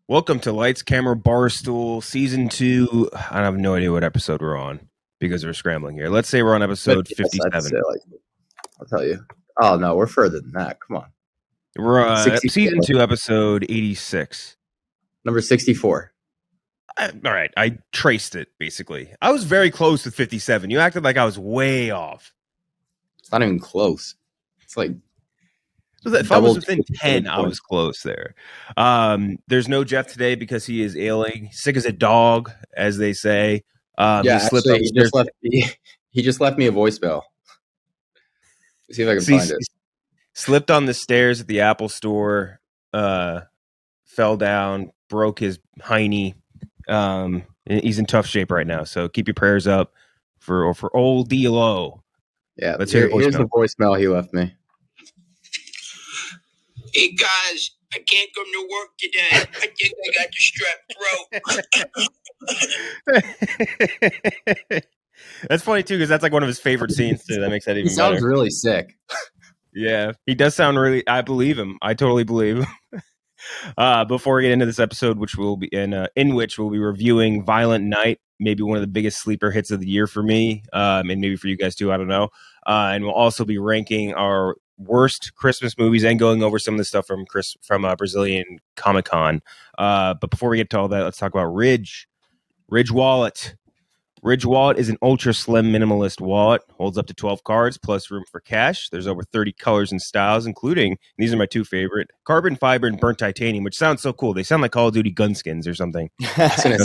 Welcome to Lights, Camera, Barstool, Season 2. I have no idea what episode we're on because we're scrambling here. Let's say we're on episode 57. I'll tell you. Oh, no, we're further than that. Come on. We're Season 2, episode 86. Number 64. All right, I traced it, basically. I was very close with 57. You acted like I was way off. It's not even close. It's like... If I was within 10, I was close there. There's no Jeff today because he is ailing, sick as a dog, as they say. He just left me a voicemail. Let's see if I can find it. Slipped on the stairs at the Apple store, fell down, broke his hiney. He's in tough shape right now, so keep your prayers up for old D-Lo. Yeah, here's the voicemail he left me. Hey guys, I can't come to work today. I think I got the strep throat. That's funny too, because that's like one of his favorite scenes too. That makes that even better. He sounds really sick. Yeah, he does sound really. I believe him. I totally believe him. Before we get into this episode, which will be in which we'll be reviewing Violent Night, maybe one of the biggest sleeper hits of the year for me, and maybe for you guys too. I don't know. And we'll also be ranking our worst Christmas movies and going over some of the stuff from Brazilian Comic-Con. But before we get to all that, let's talk about Ridge Wallet. Ridge Wallet is an ultra slim minimalist wallet, holds up to 12 cards plus room for cash. There's over 30 colors and styles, including, these are my two favorite, carbon fiber and burnt titanium, which sounds so cool. They sound like Call of Duty gun skins or something. I was going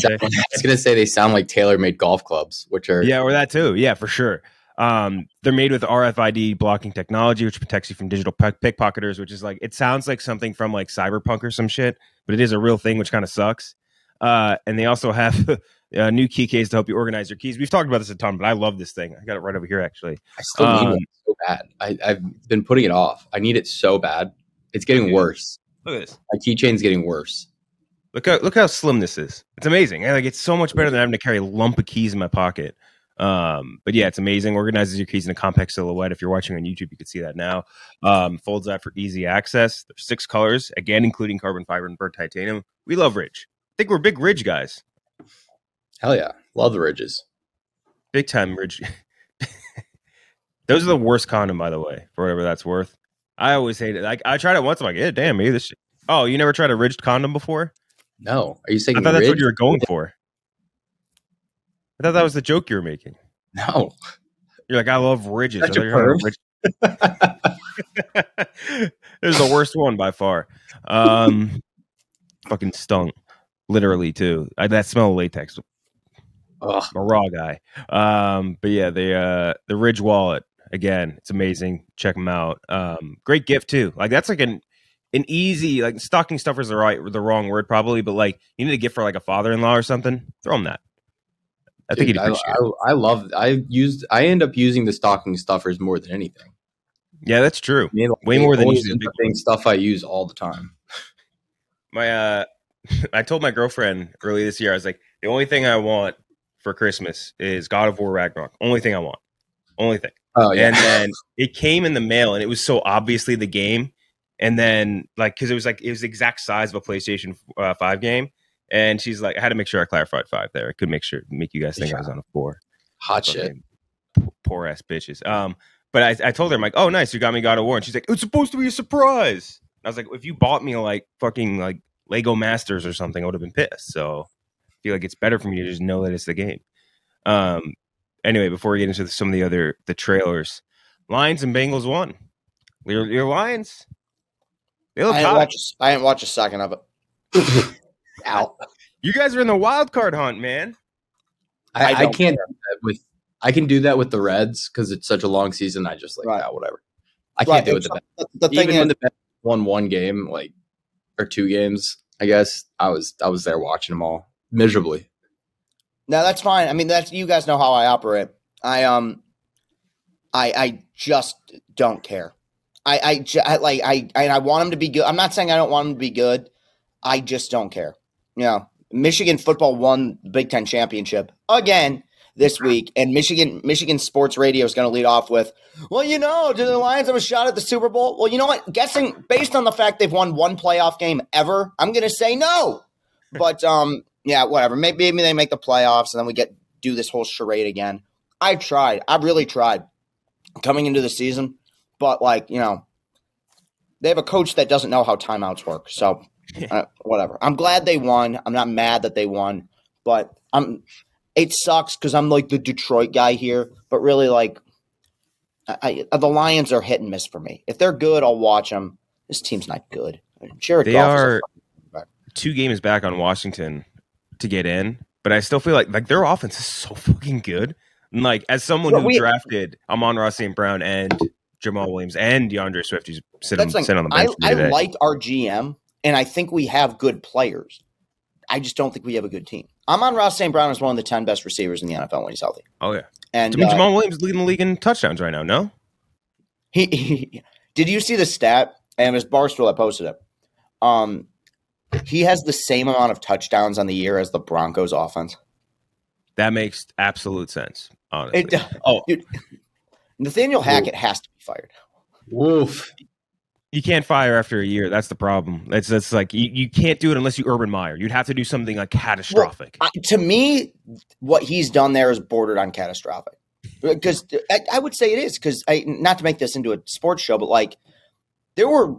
to say they sound like tailor-made golf clubs, which are... Yeah, or that too. Yeah, for sure. They're made with RFID blocking technology, which protects you from digital pickpocketers, which is like, it sounds like something from like Cyberpunk or some shit, but it is a real thing, which kind of sucks. And they also have new key case to help you organize your keys. We've talked about this a ton, but I love this thing. I got it right over here, actually. I still need it so bad. I've been putting it off. I need it so bad. It's getting worse. Look at this. My keychain's getting worse. Look how slim this is. It's amazing. Like, it's so much better than having to carry a lump of keys in my pocket. But yeah, it's amazing. Organizes your keys in a compact silhouette. If you're watching on YouTube, you can see that now. Folds out for easy access. There's 6 colors, again, including carbon fiber and burnt titanium. We love Ridge. I think we're big Ridge guys. Hell yeah. Love the Ridges. Big time Ridge. Those are the worst condom, by the way, for whatever that's worth. I always hate it. Like, I tried it once. I'm like, yeah, damn, maybe this shit. Oh, you never tried a ridged condom before? No. Are you saying I thought that's what you were going for. I thought that was the joke you were making. No. You're like, I love ridges. Such a perv. This is the worst one by far. Fucking stunk. Literally, too. That smell of latex. Ugh. I'm a raw guy. But yeah, the Ridge wallet, again, it's amazing. Check them out. Great gift, too. Like, that's like an easy, like, stocking stuffer is the wrong word, probably, but like, you need a gift for like a father-in-law or something. Throw him that. I think he'd appreciate it. I end up using the stocking stuffers more than anything. Yeah, that's true. I mean, like, way more than usually. Stuff I use all the time. I told my girlfriend early this year, I was like, the only thing I want for Christmas is God of War Ragnarok. Only thing I want. Only thing. Oh yeah. And then it came in the mail, and it was so obviously the game. And then, like, because it was the exact size of a PlayStation 5 game. And she's like, I had to make sure I clarified 5 there. I could make you guys think I was on a 4. Hot shit. Poor ass bitches. But I told her, I'm like, oh, nice, you got me God of War. And she's like, it's supposed to be a surprise. I was like, if you bought me like fucking like Lego Masters or something, I would have been pissed. So I feel like it's better for me to just know that it's the game. Anyway, before we get into some of the trailers, Lions and Bengals won. Your Lions, they look hot. I didn't watch a second of it. Out. You guys are in the wild card hunt, man. I can't do that with. I can do that with the Reds because it's such a long season. I just whatever. I can't do it with the thing. Even when the Bengals won 1 game, like, or 2 games, I guess I was there watching them all miserably. No, that's fine. I mean, you guys know how I operate. I just don't care. I want them to be good. I'm not saying I don't want them to be good. I just don't care. You know, Michigan football won the Big Ten championship again this week, and Michigan sports radio is going to lead off with, well, you know, do the Lions have a shot at the Super Bowl? Well, you know what? Guessing based on the fact they've won 1 playoff game ever, I'm going to say no. But yeah, whatever. Maybe they make the playoffs and then we do this whole charade again. I tried. I really tried coming into the season, but they have a coach that doesn't know how timeouts work. So whatever. I'm glad they won. I'm not mad that they won, but it sucks because I'm like the Detroit guy here, but really the Lions are hit and miss for me. If they're good, I'll watch them. This team's not good. Jared they Goff are 2 games back on Washington to get in, but I still feel like their offense is so fucking good. And as someone who drafted Amon-Ra St. Brown and Jamal Williams and DeAndre Swift, who's sitting on the bench I like our GM, and I think we have good players. I just don't think we have a good team. Amon-Ra St. Brown is one of the 10 best receivers in the NFL when he's healthy. Oh, yeah. And Jamal Williams is leading the league in touchdowns right now, no? He did you see the stat? And it was Barstool that posted it. He has the same amount of touchdowns on the year as the Broncos offense. That makes absolute sense, honestly. Dude, Nathaniel Hackett has to be fired. Woof. You can't fire after a year. That's the problem. That's like you can't do it unless you Urban Meyer. You'd have to do something catastrophic. Well, to me, what he's done there is bordered on catastrophic. Because I would say it is. Because not to make this into a sports show, but there were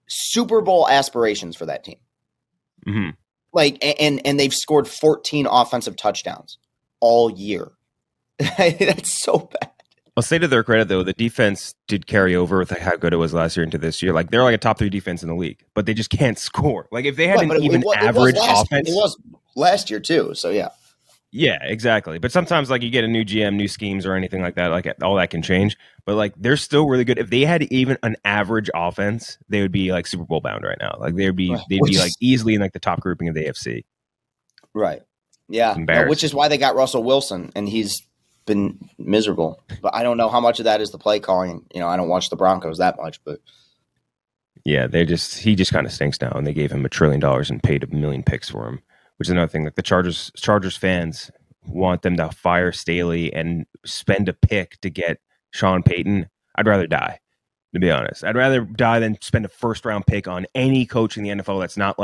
Super Bowl aspirations for that team. Mm-hmm. And they've scored 14 offensive touchdowns all year. That's so bad. I'll say to their credit, though, the defense did carry over with how good it was last year into this year. They're a top 3 defense in the league, but they just can't score. If they had average offense. It was last year, too. So, yeah. Yeah, exactly. But sometimes, you get a new GM, new schemes, or anything like that. All that can change. But they're still really good. If they had even an average offense, they would be Super Bowl bound right now. They'd be easily in the top grouping of the AFC. Right. Yeah. Which is why they got Russell Wilson, and he's been miserable. But I don't know how much of that is the play calling. I don't watch the Broncos that much, but yeah, he just kind of stinks now, and they gave him $1 trillion and paid 1 million picks for him. Which is another thing. The Chargers fans want them to fire Staley and spend a pick to get Sean Payton. I'd rather die, to be honest. I'd rather die than spend a first-round pick on any coach in the NFL that's not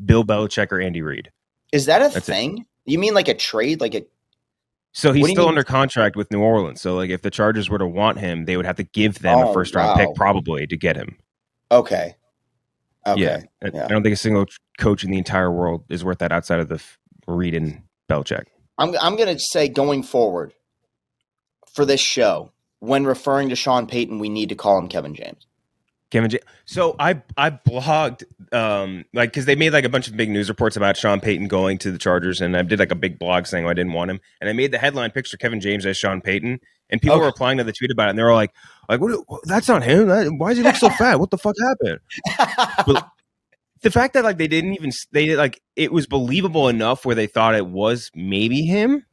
Bill Belichick or Andy Reid. Is that a thing? It. You mean a trade? So he's still under contract with New Orleans. So if the Chargers were to want him, they would have to give them a first-round pick probably to get him. Okay. Yeah. I don't think a single coach in the entire world is worth that outside of the Reid and Belichick. I'm going to say going forward for this show, when referring to Sean Payton, we need to call him Kevin James. So I blogged because they made a bunch of big news reports about Sean Payton going to the Chargers, and I did a big blog saying I didn't want him, and I made the headline picture Kevin James as Sean Payton, and people were replying to the tweet about it, and they were like what, that's not him. Why does he look so fat? What the fuck happened? But the fact that they didn't even it was believable enough where they thought it was maybe him.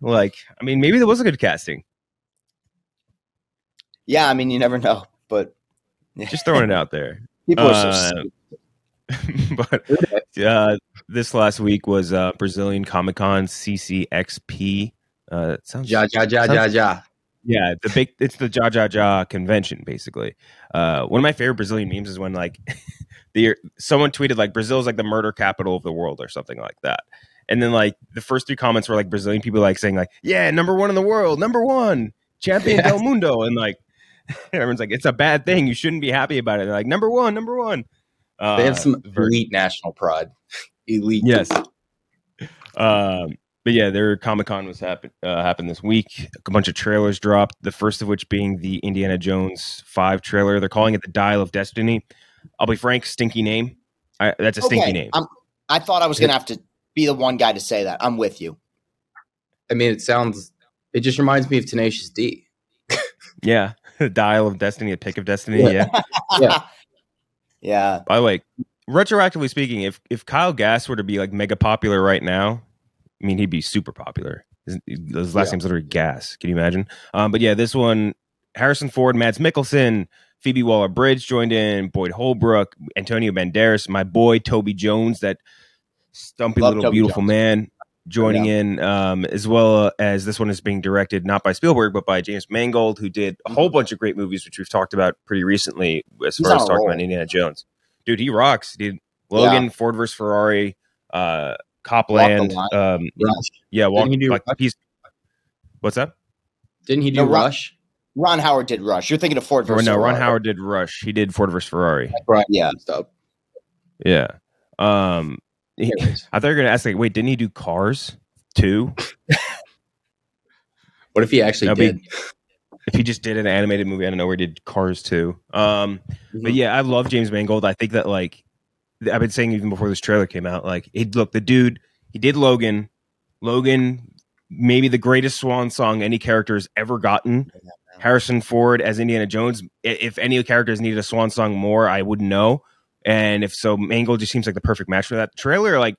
Maybe there was a good casting. Yeah, you never know, but. Just throwing it out there. People are so but this last week was Brazilian Comic Con CCXP. Sounds ja. Yeah, it's the Ja Ja Ja convention basically. One of my favorite Brazilian memes is when someone tweeted Brazil's the murder capital of the world or something like that. And then the first 3 comments were Brazilian people saying yeah, number 1 in the world, number 1, champion del mundo, and everyone's it's a bad thing. You shouldn't be happy about it. They're number one. They have some elite national pride. Elite. Yes. But yeah, their Comic-Con was happened this week. A bunch of trailers dropped. The first of which being the Indiana Jones 5 trailer. They're calling it the Dial of Destiny. I'll be frank, stinky name. That's a stinky name. I thought I was going to have to be the one guy to say that. I'm with you. It just reminds me of Tenacious D. Yeah. Dial of Destiny, a pick of destiny. Yeah. Yeah. By the way, retroactively speaking, if Kyle Gass were to be mega popular right now, he'd be super popular. His last name's literally Gass. Can you imagine? But yeah, this one, Harrison Ford, Mads Mikkelsen, Phoebe Waller-Bridge joined in, Boyd Holbrook, Antonio Banderas, my boy Toby Jones, that stumpy little beautiful man, joining in, as well as this one is being directed not by Spielberg but by James Mangold, who did a whole bunch of great movies which we've talked about pretty recently as far as talking about Indiana Jones. Dude, he rocks. Dude, Logan, Ford vs Ferrari, Copland. Yeah, Didn't he do like Rush? What's that? Didn't he do Rush? Ron Howard did Rush. You're thinking of Ford versus No, Ferrari. Ron Howard did Rush. He did Ford versus Ferrari. Right. Yeah. Yeah. I thought you were gonna ask, like, wait, didn't he do Cars too? What if he actually did? If he just did an animated movie, I don't know where he did Cars too. But yeah, I love James Mangold. I think that, like, I've been saying even before this trailer came out, like, the dude, he did Logan. Logan, maybe the greatest swan song any character has ever gotten. Harrison Ford as Indiana Jones. If any characters needed a swan song more, I wouldn't know. And if so, Mangold just seems like the perfect match for that. The trailer, like,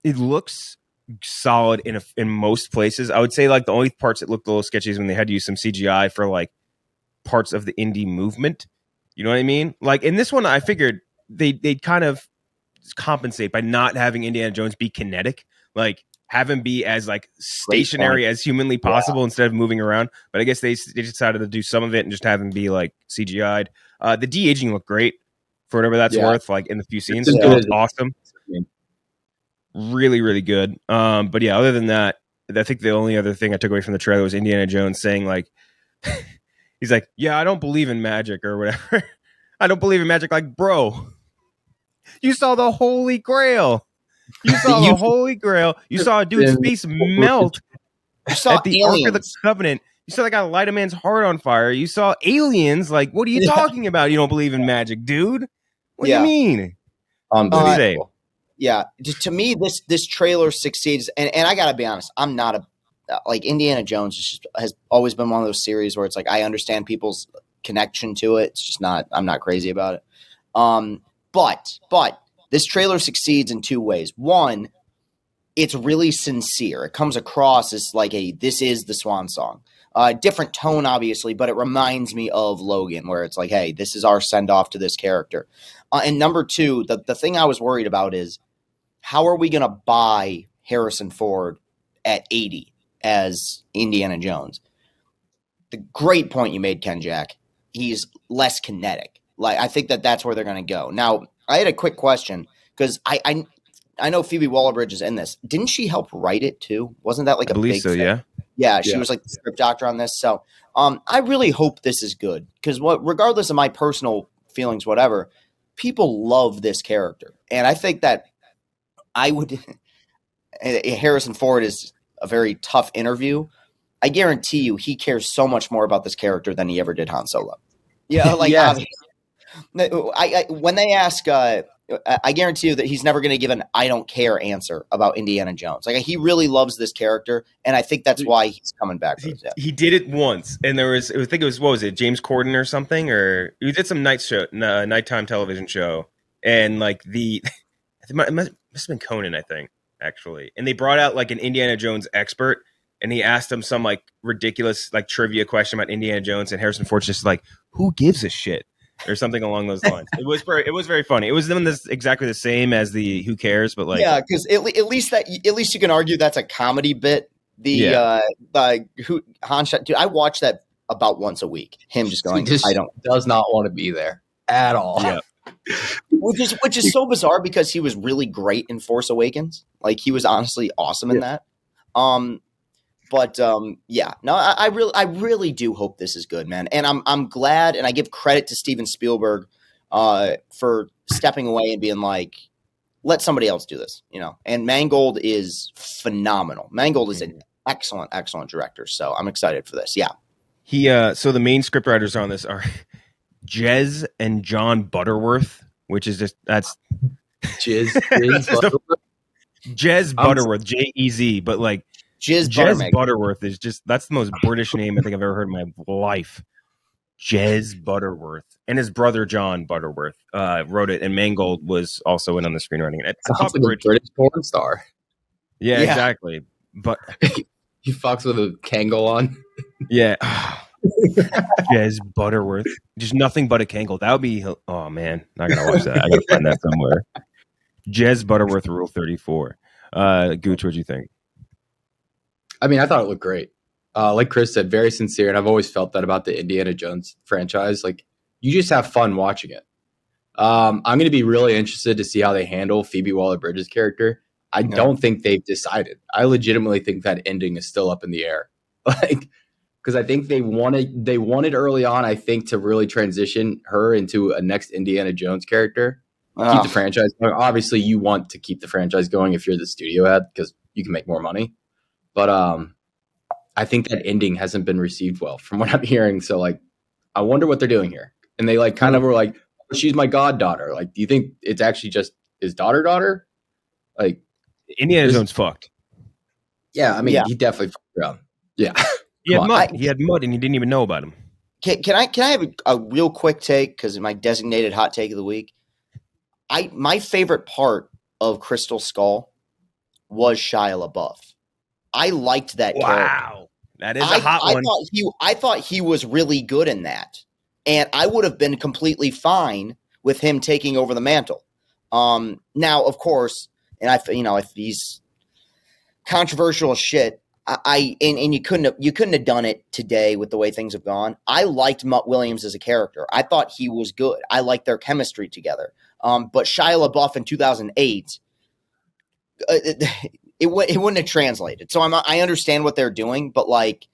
it looks solid in most places. I would say, like, the only parts that looked a little sketchy is when they had to use some CGI for, like, parts of the indie movement. You know what I mean? Like, in this one, I figured they'd kind of compensate by not having Indiana Jones be kinetic, like have him be as, like, stationary as humanly possible instead of moving around. But I guess they decided to do some of it and just have him be, like, CGI'd. The de-aging looked great for whatever that's worth, like, in the few scenes. It looked awesome. Really, really good. But yeah, other than that, I think the only other thing I took away from the trailer was Indiana Jones saying, like, he's like, yeah, I don't believe in magic or whatever. I don't believe in magic. Like, bro, you saw the Holy Grail. You saw the Holy Grail. You saw a dude's face melt at the Ark of the Covenant. You saw that guy light a man's heart on fire. You saw aliens. Like, what are you talking about? You don't believe in magic, dude? What do you mean? Unbelievable. Yeah, to me, this trailer succeeds, and I gotta be honest, I'm not like, Indiana Jones has always been one of those series where it's like, I understand people's connection to it. It's just not, I'm not crazy about it. But this trailer succeeds in two ways. One, it's really sincere. It comes across as like this is the swan song. Different tone, obviously, but it reminds me of Logan, where it's like, hey, this is our send off to this character. And number two, the thing I was worried about is, how are we going to buy Harrison Ford at 80 as Indiana Jones? The great point you made, Ken Jack. He's less kinetic. Like, I think that's where they're going to go. Now, I had a quick question, because I know Phoebe Waller-Bridge is in this. Didn't she help write it too? Wasn't that like a big thing? Yeah. Yeah, she was like the script doctor on this. So I really hope this is good, because regardless of my personal feelings, whatever, people love this character. And I think that Harrison Ford is a very tough interview. I guarantee you he cares so much more about this character than he ever did Han Solo. Yeah, like, when they ask, I guarantee you that he's never going to give an "I don't care" answer about Indiana Jones. Like, he really loves this character, and I think that's why he's coming back. He did it once, and I think it was, what was it, James Corden or something, or he did some nighttime television show, and, like, it must have been Conan, I think, actually, and they brought out, like, an Indiana Jones expert, and he asked him some, like, ridiculous, like, trivia question about Indiana Jones, and Harrison Ford's just like, who gives a shit? Or something along those lines. It was very funny. It was exactly the same as the "Who Cares," but, like, yeah, because at least you can argue that's a comedy bit. Han Shot, dude, I watch that about once a week. Him just going, does not want to be there at all. Yeah. which is so bizarre, because he was really great in Force Awakens. Like, he was honestly awesome in that. I really do hope this is good, man. And I'm glad, and I give credit to Steven Spielberg for stepping away and being like, let somebody else do this, you know. And Mangold is phenomenal. Mangold is an excellent director. So I'm excited for this. Yeah. So the main scriptwriters on this are Jez and John Butterworth, which is that's Jez Butterworth, Jez, but, like, Jez Butterworth is that's the most British name I think I've ever heard in my life. Jez Butterworth, and his brother John Butterworth wrote it, and Mangold was also in on the screenwriting. It's sounds like a British porn star. Yeah, exactly. But he fucks with a Kangol on. Yeah, Jez Butterworth, just nothing but a Kangol. That would be. Oh man, I gotta watch that. I gotta find that somewhere. Jez Butterworth, Rule 34. Gooch, what'd you think? I mean, I thought it looked great. Like Chris said, very sincere, and I've always felt that about the Indiana Jones franchise. Like, you just have fun watching it. I'm going to be really interested to see how they handle Phoebe Waller-Bridge's character. I don't think they've decided. I legitimately think that ending is still up in the air. Like, because I think they wanted early on, I think, to really transition her into a next Indiana Jones character. Keep the franchise going. Obviously, you want to keep the franchise going if you're the studio head because you can make more money. But I think that ending hasn't been received well from what I'm hearing. So, like, I wonder what they're doing here. And they like kind of were like, she's my goddaughter. Like, do you think it's actually just his daughter? Like, Indiana Jones fucked. Yeah, I mean, he definitely fucked around. Yeah. He had mud and you didn't even know about him. Can I have a real quick take? Because my designated hot take of the week. My favorite part of Crystal Skull was Shia LaBeouf. I liked that character. Wow. That is a hot one. I thought he was really good in that. And I would have been completely fine with him taking over the mantle. Now, of course, and if he's controversial as shit, and you couldn't have done it today with the way things have gone. I liked Mutt Williams as a character. I thought he was good. I liked their chemistry together. But Shia LaBeouf in 2008, it wouldn't have translated. So I understand what they're doing, but like,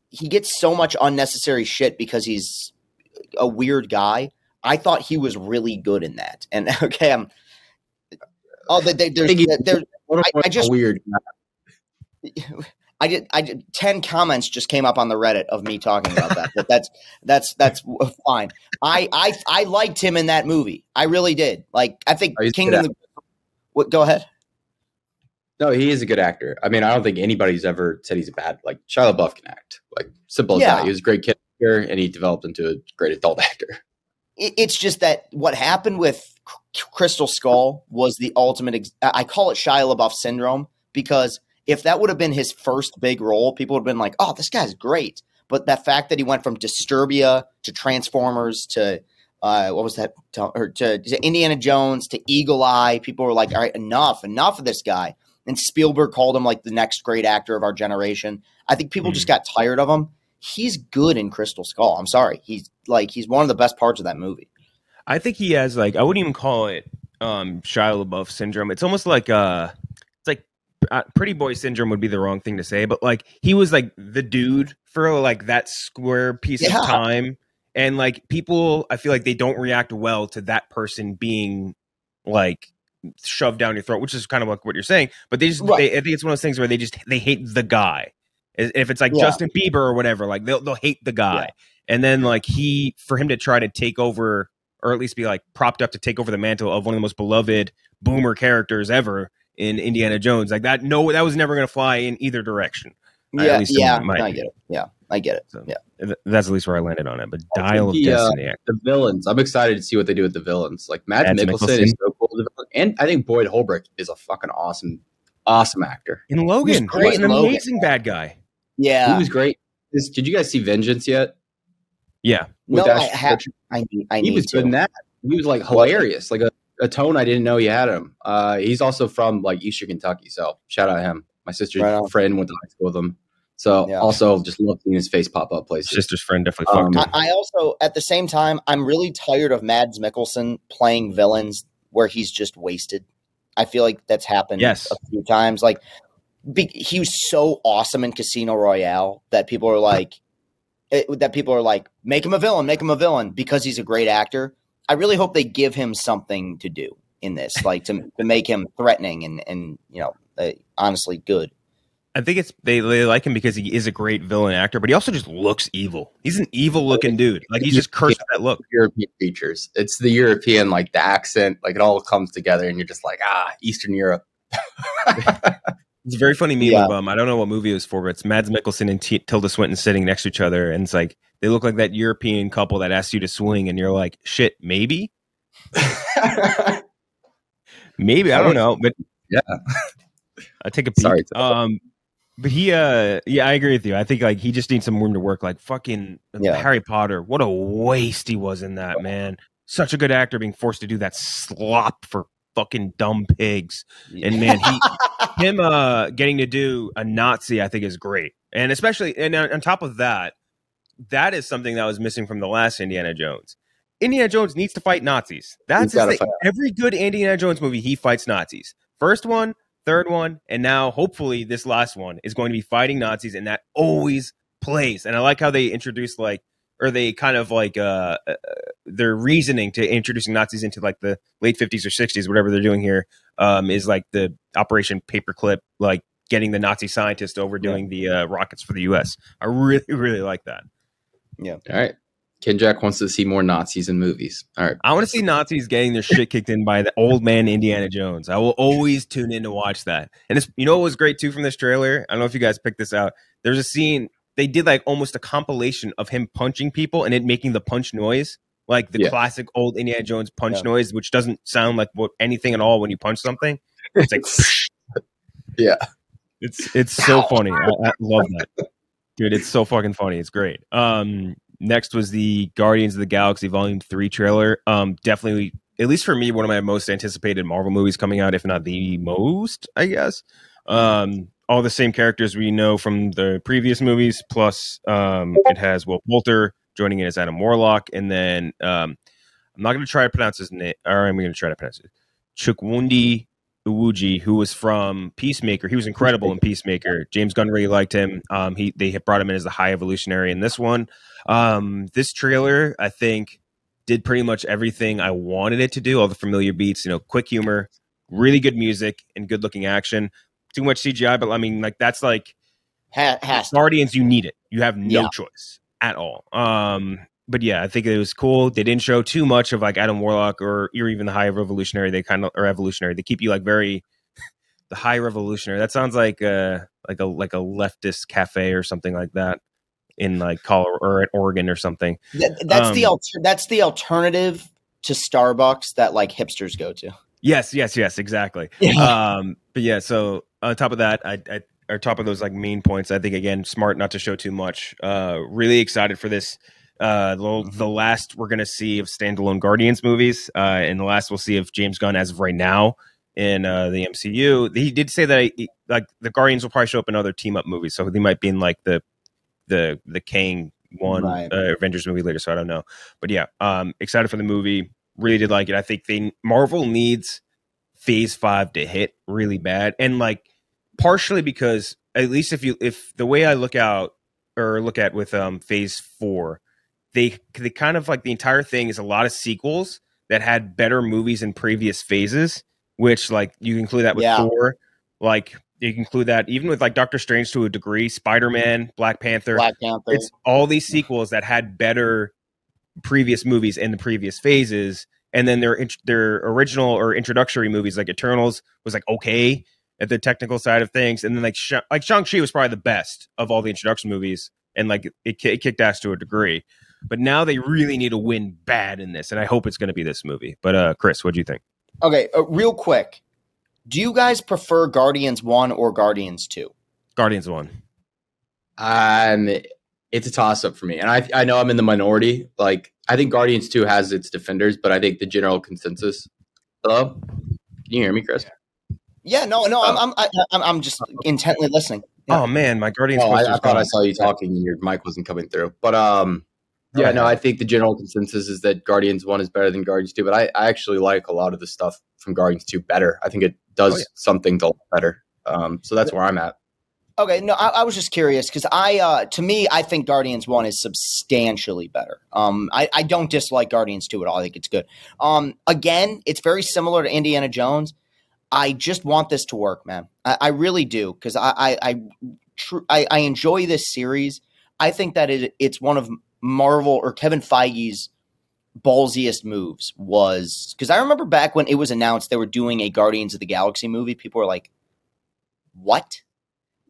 he gets so much unnecessary shit because he's a weird guy. I thought he was really good in that. And okay, weird. I did 10 comments just came up on the Reddit of me talking about that. But that's fine. I liked him in that movie. I really did. Like, I think Kingdom. Go ahead. No, he is a good actor. I mean, I don't think anybody's ever said he's a bad. Like, Shia LaBeouf can act. Like, simple as that. He was a great kid actor, and he developed into a great adult actor. It's just that what happened with Crystal Skull was the ultimate. I call it Shia LaBeouf syndrome, because if that would have been his first big role, people would have been like, "Oh, this guy's great." But the fact that he went from Disturbia to Transformers to what was that? To Indiana Jones to Eagle Eye, people were like, "All right, enough of this guy." And Spielberg called him like the next great actor of our generation. I think people just got tired of him. He's good in Crystal Skull. I'm sorry. He's one of the best parts of that movie. I think he has I wouldn't even call it Shia LaBeouf syndrome. It's almost like Pretty Boy syndrome would be the wrong thing to say, but like he was like the dude for like that square piece of time. And like people, I feel like they don't react well to that person being like shoved down your throat, which is kind of like what you're saying. But I think it's one of those things where they hate the guy. If it's like Justin Bieber or whatever, like they'll hate the guy. Yeah. And then like for him to try to take over, or at least be like propped up to take over the mantle of one of the most beloved boomer characters ever in Indiana Jones, like that. No, that was never going to fly in either direction. I get it. Yeah, I get it. So that's at least where I landed on it. But Dial of Destiny, the villains. I'm excited to see what they do with the villains. Like Mads Mikkelsen is so cool, and I think Boyd Holbrook is a fucking awesome actor. In Logan, he was an amazing bad guy. Yeah, he was great. Did you guys see Vengeance yet? Yeah, no, I he was good in that. He was like hilarious, like a tone I didn't know he had him. He's also from like Eastern Kentucky, so shout out to him. My sister's friend went to high school with him. So also just love seeing his face pop up places. Sister's friend definitely fucked him. I also, at the same time, I'm really tired of Mads Mikkelsen playing villains where he's just wasted. I feel like that's happened a few times. Like he was so awesome in Casino Royale that people are like, make him a villain because he's a great actor. I really hope they give him something to do in this, like to make him threatening and honestly good. I think they like him because he is a great villain actor, but he also just looks evil. He's an evil looking dude. Like he's just cursed with that look. European features. It's the European, like the accent, like it all comes together, and you're just like, Eastern Europe. It's a very funny meme of I don't know what movie it was for, but it's Mads Mikkelsen and Tilda Swinton sitting next to each other, and it's like they look like that European couple that asks you to swing, and you're like, shit, maybe, maybe I don't know, but I take a peek. Sorry. But he, I agree with you. I think like he just needs some room to work. Like fucking Harry Potter, what a waste he was in that, man. Such a good actor being forced to do that slop for fucking dumb pigs. And man, him getting to do a Nazi, I think is great. And especially, and on top of that, that is something that was missing from the last Indiana Jones. Indiana Jones needs to fight Nazis. That's his thing. Every good Indiana Jones movie, he fights Nazis. First one, third one, and now hopefully this last one is going to be fighting Nazis, and that always plays. And I like how they introduce their reasoning to introducing Nazis into like the late 50s or 60s, whatever they're doing here, is like the Operation Paperclip, like getting the Nazi scientist over doing the rockets for the U.S. I really, really like that. Yeah. All right. Ken Jack wants to see more Nazis in movies. All right. I want to see Nazis getting their shit kicked in by the old man Indiana Jones. I will always tune in to watch that. And it's, you know what was great too from this trailer? I don't know if you guys picked this out. There's a scene, they did like almost a compilation of him punching people and it making the punch noise, like the classic old Indiana Jones punch noise, which doesn't sound like anything at all when you punch something. It's like, yeah. It's so funny. I love that. Dude, it's so fucking funny. It's great. Next was the Guardians of the Galaxy Volume 3 trailer. Definitely, at least for me, one of my most anticipated Marvel movies coming out, if not the most, I guess. All the same characters we know from the previous movies, plus it has Will Poulter joining in as Adam Warlock, and then I'm not going to try to pronounce his name, or I'm going to try to pronounce it. Chukwundi Iwuji, who was from Peacemaker. He was incredible in Peacemaker. James Gunn really liked him. They brought him in as the High Evolutionary in this one. This trailer, I think, did pretty much everything I wanted it to do. All the familiar beats, quick humor, really good music, and good looking action. Too much CGI, but I mean, like that's like Guardians. You need it. You have no choice at all. But yeah, I think it was cool. They didn't show too much of like Adam Warlock or even the High Revolutionary. They kind of are evolutionary. They keep you like very the High Revolutionary. That sounds like a leftist cafe or something like that in like Colorado or at Oregon or something. That's the alternative to Starbucks that like hipsters go to. Yes, exactly. But yeah, so on top of that, I on top of those like main points, I think again, smart not to show too much. Really excited for this. The last we're going to see of standalone Guardians movies, and the last we'll see of James Gunn as of right now in the MCU. He did say that like the Guardians will probably show up in other team up movies, so they might be in like the Kang one Avengers movie later. So I don't know, but yeah, excited for the movie. Really did like it. I think Marvel needs Phase 5 to hit really bad, and like partially because at least if the way I look at with Phase 4. They kind of like the entire thing is a lot of sequels that had better movies in previous phases, which like you can include that with Thor, like you can include that even with like Doctor Strange to a degree, Spider-Man, Black Panther. It's all these sequels that had better previous movies in the previous phases, and then their original or introductory movies like Eternals was like okay at the technical side of things, and then like Shang-Chi was probably the best of all the introduction movies, and like it kicked ass to a degree. But now they really need to win bad in this, and I hope it's going to be this movie. But Chris, what do you think? Okay, real quick. Do you guys prefer Guardians 1 or Guardians 2? Guardians 1. It's a toss-up for me. And I know I'm in the minority. Like, I think Guardians 2 has its defenders, but I think the general consensus... Hello? Can you hear me, Chris? Yeah, no, I'm just intently listening. Yeah. Oh, man, my Guardians... I thought I saw you talking and your mic wasn't coming through. But, yeah, no, I think the general consensus is that Guardians 1 is better than Guardians 2, but I actually like a lot of the stuff from Guardians 2 better. I think it does something better. So that's where I'm at. Okay, no, I was just curious because to me, I think Guardians 1 is substantially better. I don't dislike Guardians 2 at all. I think it's good. Again, it's very similar to Indiana Jones. I just want this to work, man. I really do because I enjoy this series. I think that it's one of Marvel or Kevin Feige's ballsiest moves was because I remember back when it was announced they were doing a Guardians of the Galaxy movie, people were like, what?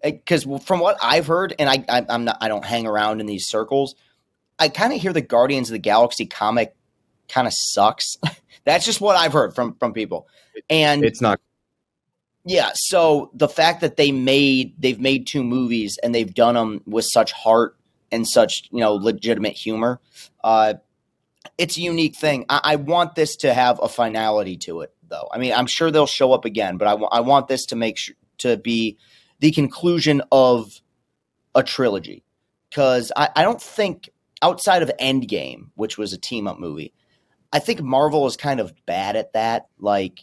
Because from what I've heard, and I don't hang around in these circles, I kind of hear the Guardians of the Galaxy comic kind of sucks. That's just what I've heard from people. And it's not. Yeah. So the fact that they've made 2 movies and they've done them with such heart and such, legitimate humor. It's a unique thing. I want this to have a finality to it, though. I mean, I'm sure they'll show up again, but I want this to be the conclusion of a trilogy. Because I don't think, outside of Endgame, which was a team-up movie, I think Marvel is kind of bad at that. Like,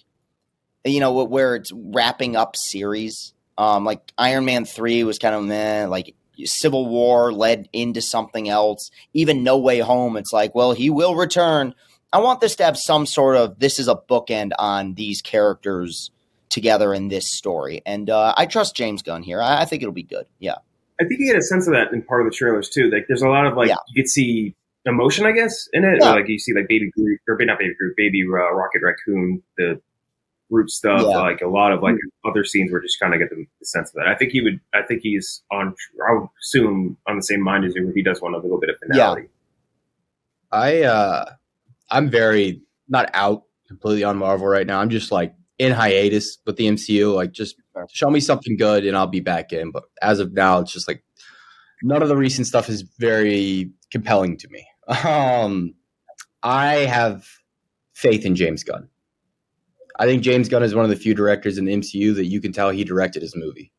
where it's wrapping up series. Like Iron Man 3 was kind of meh. Like Civil War led into something else. Even No Way Home, it's like, well, he will return. I want this to have some sort of, this is a bookend on these characters together in this story. And I trust James Gunn here. I think it'll be good. Yeah. I think you get a sense of that in part of the trailers too. Like there's a lot of you could see emotion, I guess, in it. Yeah. Or, like you see like Baby Groot, or not Baby Groot, Baby Rocket Raccoon, the Groot stuff. Yeah. Like a lot of like other scenes where just kind of get the sense of that. I think he's on. I would assume on the same mind as you. Where he does want a little bit of finality. Yeah. I'm very not out completely on Marvel right now. I'm just like in hiatus with the MCU. Like just show me something good and I'll be back in. But as of now, it's just like none of the recent stuff is very compelling to me. I have faith in James Gunn. I think James Gunn is one of the few directors in the MCU that you can tell he directed his movie.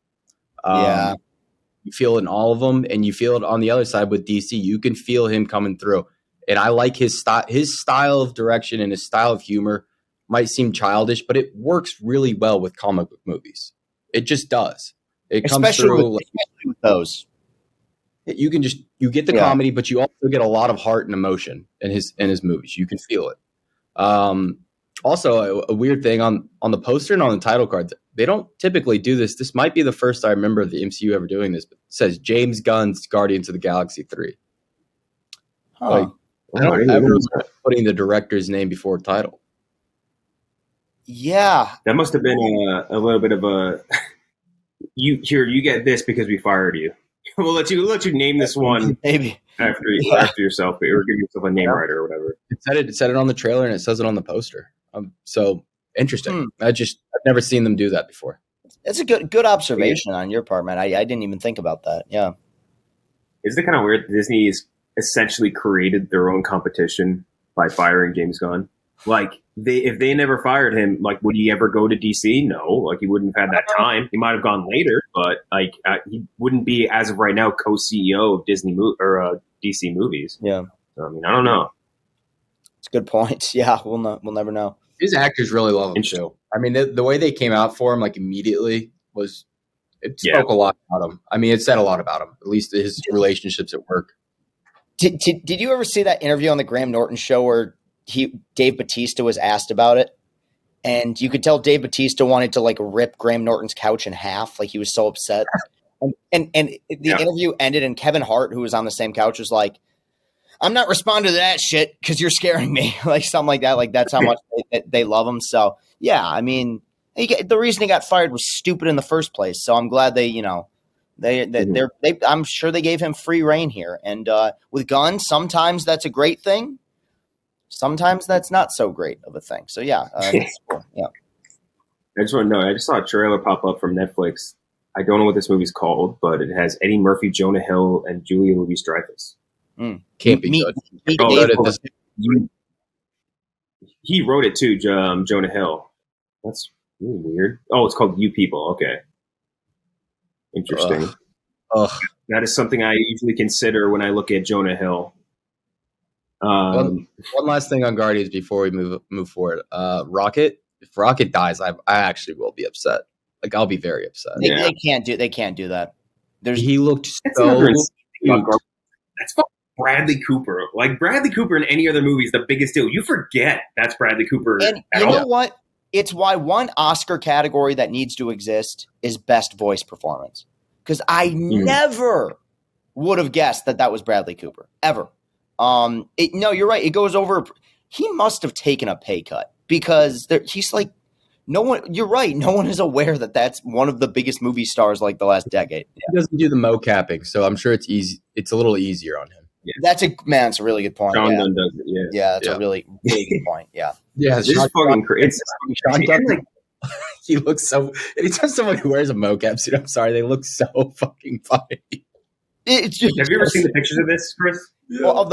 You feel it in all of them, and you feel it on the other side with DC. You can feel him coming through. And I like his style of direction and his style of humor. Might seem childish, but it works really well with comic book movies. It just does. It comes through. Especially with those. You get the comedy, but you also get a lot of heart and emotion in his movies. You can feel it. Also, a weird thing on the poster and on the title card, they don't typically do this. This might be the first I remember the MCU ever doing this, but it says James Gunn's Guardians of the Galaxy 3. Huh. Like, I don't ever putting the director's name before title. Yeah. That must have been a little bit of a you get this because we fired you. We'll let you name this one maybe after yourself, or give yourself a name writer or whatever. It said it on the trailer and it says it on the poster. So interesting. I've never seen them do that before. That's a good observation on your part, man. I didn't even think about that. Yeah. Isn't it kind of weird that Disney's essentially created their own competition by firing James Gunn? Like if they never fired him, like would he ever go to DC? No, like he wouldn't have had that time. He might have gone later, but like he wouldn't be as of right now co-CEO of Disney or DC movies. Yeah. So, I mean, I don't know. It's a good point. Yeah, we'll never know. His actors really love him too. I mean, the way they came out for him like immediately spoke a lot about him. I mean, it said a lot about him. At least his relationships at work. Did you ever see that interview on the Graham Norton show where Dave Bautista was asked about it, and you could tell Dave Bautista wanted to like rip Graham Norton's couch in half, like he was so upset. And the interview ended, and Kevin Hart, who was on the same couch, was like, "I'm not responding to that shit because you're scaring me," like something like that. Like that's how much they love him. So yeah, I mean, the reason he got fired was stupid in the first place. So I'm glad I'm sure they gave him free reign here. And with Gunn, sometimes that's a great thing. Sometimes that's not so great of a thing. So yeah, that's cool. Yeah. I just want to know. I just saw a trailer pop up from Netflix. I don't know what this movie's called, but it has Eddie Murphy, Jonah Hill, and Julia Louis-Dreyfus. Can't be good. He wrote it too, Jonah Hill. That's really weird. Oh, it's called You People. Okay. Interesting. That is something I usually consider when I look at Jonah Hill. One last thing on Guardians before we move forward. Rocket. If Rocket dies, I actually will be upset. Like I'll be very upset. They can't do that. He looked so. That's Bradley Cooper. Like Bradley Cooper in any other movie is the biggest deal. You forget that's Bradley Cooper. And you know what? It's why one Oscar category that needs to exist is best voice performance. Because I never would have guessed that was Bradley Cooper ever. No, you're right. It goes over. He must have taken a pay cut because he's like no one. You're right. No one is aware that that's one of the biggest movie stars like the last decade. Yeah. He doesn't do the mocapping, so I'm sure it's easy. It's a little easier on him. Yeah. That's a really good point. Sean Gunn does it. Yeah, that's a really good point. Yeah, yeah. It's fucking crazy. Sean Gunn, like, he looks so. Anytime somebody wears a mocap suit, I'm sorry, they look so fucking funny. Have you ever seen the pictures of this, Chris? Yeah. Well,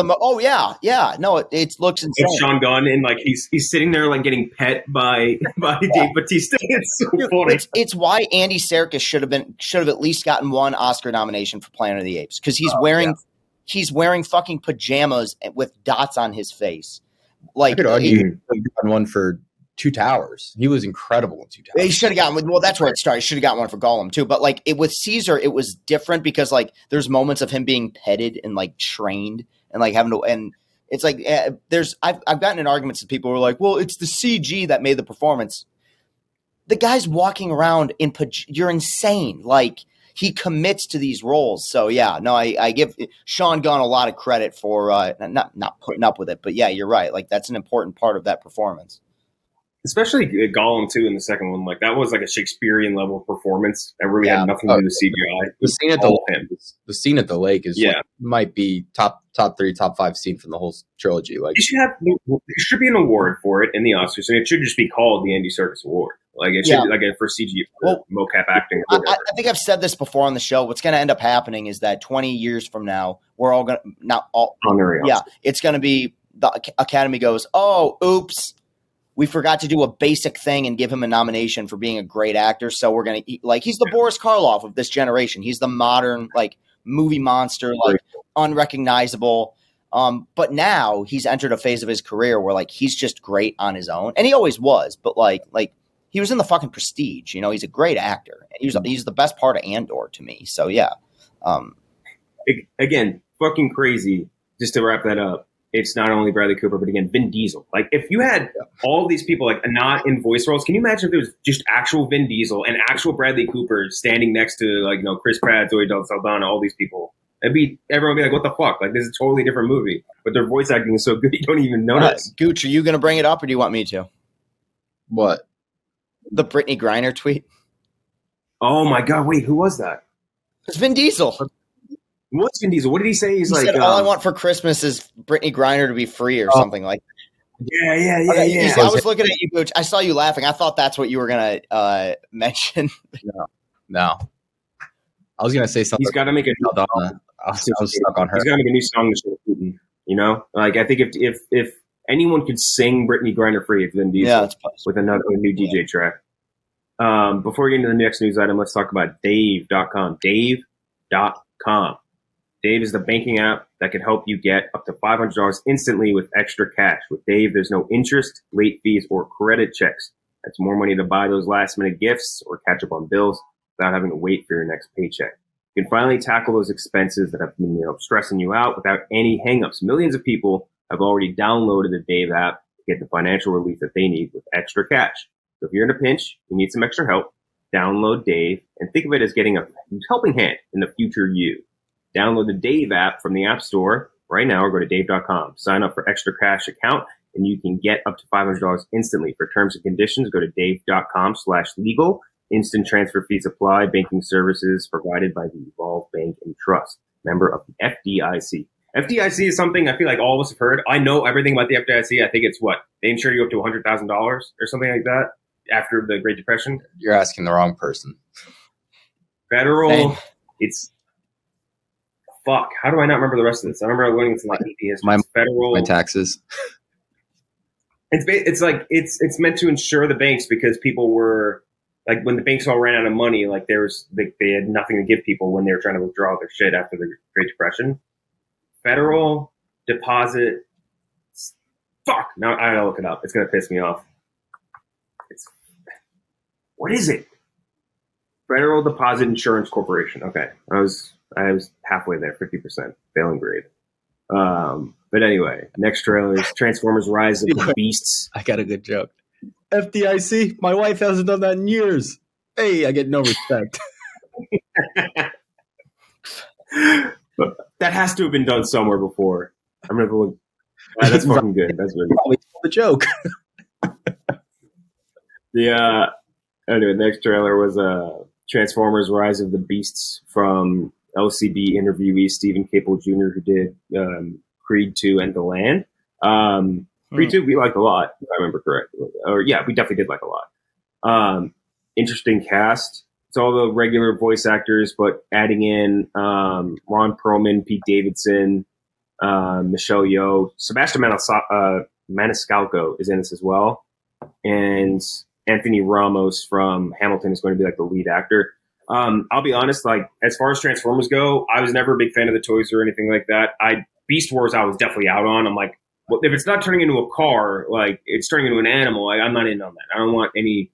yeah. No, it looks insane. It's Sean Gunn, and like he's sitting there like getting pet by Dave Bautista. It's so funny. It's why Andy Serkis should have at least gotten one Oscar nomination for Planet of the Apes because he's wearing fucking pajamas with dots on his face. Like, I could argue he got one for Two Towers. He was incredible in Two Towers. He should have gotten. Well, that's where it started. He should have gotten one for Gollum too. But like with Caesar, it was different because like there's moments of him being petted and like trained and like having to. And it's like I've gotten in arguments with people who are like, well, it's the CG that made the performance. The guy's walking around you're insane. Like he commits to these roles. So yeah, no, I give Sean Gunn a lot of credit for not putting up with it. But yeah, you're right. Like that's an important part of that performance. Especially Gollum too in the second one, like that was like a Shakespearean level performance that really had nothing to do with CGI. The scene at the lake is might be top 3, top 5 scene from the whole trilogy. Like there should be an award for it in the Oscars, and it should just be called the Andy Serkis Award. Like it should like for CG mocap acting. I think I've said this before on the show. What's going to end up happening is that 20 years from now, we're all going to it's going to be the Academy goes, oh, oops. We forgot to do a basic thing and give him a nomination for being a great actor. So we're going to he's the Boris Karloff of this generation. He's the modern, like movie monster, like unrecognizable. But now he's entered a phase of his career where like, he's just great on his own. And he always was, but like he was in the fucking Prestige, you know, he's a great actor. He's the best part of Andor to me. So yeah. Again, fucking crazy. Just to wrap that up. It's not only Bradley Cooper, but again, Vin Diesel. Like, if you had all these people, like, not in voice roles, can you imagine if it was just actual Vin Diesel and actual Bradley Cooper standing next to, like, you know, Chris Pratt, Zoe Saldana, all these people? Everyone would be like, what the fuck? Like, this is a totally different movie. But their voice acting is so good, you don't even notice. Gooch, are you going to bring it up, or do you want me to? What? The Brittany Griner tweet. Oh, my God. Wait, who was that? It's Vin Diesel. What's Vin Diesel? What did he say? He said, all I want for Christmas is Brittany Griner to be free or something like that. Yeah. I was looking at you, Gooch. I saw you laughing. I thought that's what you were going to mention. No. I was going to say something. He's got to make a new song. I was stuck on her. He's got to make a new song to show Putin, you know? Like, I think if anyone could sing Brittany Griner free, it's Vin Diesel with a new DJ track. Before we get into the next news item, let's talk about Dave.com. Dave.com. Dave is the banking app that can help you get up to $500 instantly with extra cash. With Dave, there's no interest, late fees, or credit checks. That's more money to buy those last-minute gifts or catch up on bills without having to wait for your next paycheck. You can finally tackle those expenses that have been stressing you out without any hangups. Millions of people have already downloaded the Dave app to get the financial relief that they need with extra cash. So if you're in a pinch, you need some extra help, download Dave and think of it as getting a helping hand in the future you. Download the Dave app from the App Store right now or go to Dave.com. Sign up for extra cash account and you can get up to $500 instantly. For terms and conditions, go to Dave.com/legal. Instant transfer fees apply. Banking services provided by the Evolve Bank and Trust, member of the FDIC. FDIC is something I feel like all of us have heard. I know everything about the FDIC. I think it's they insure you up to $100,000 or something like that after the Great Depression. You're asking the wrong person. Federal, it's... Fuck! How do I not remember the rest of this? I remember learning it's like federal. My taxes. It's like it's meant to insure the banks because people were like when the banks all ran out of money, like they had nothing to give people when they were trying to withdraw their shit after the Great Depression. Federal deposit. Fuck! Now I gotta look it up. It's gonna piss me off. What is it? Federal Deposit Insurance Corporation. Okay, I was halfway there, 50%, failing grade. But anyway, next trailer is Transformers Rise of the Beasts. I got a good joke. FDIC, my wife hasn't done that in years. Hey, I get no respect. That has to have been done somewhere before. I'm going to look. That's fucking good. That's really probably the joke. Anyway, next trailer was Transformers Rise of the Beasts from LCB interviewee Stephen Caple Jr., who did Creed 2 and The Land. Creed 2 we liked a lot, if I remember correctly. Or yeah, we definitely did like a lot. Interesting cast. It's all the regular voice actors, but adding in Ron Perlman, Pete Davidson, Michelle Yeoh, Sebastian Maniscalco is in this as well, and Anthony Ramos from Hamilton is going to be like the lead actor. I'll be honest, like as far as Transformers go, I was never a big fan of the toys or anything like that. Beast Wars I was definitely out on. I'm like, well, if it's not turning into a car, like it's turning into an animal, I'm not in on that. I don't want any.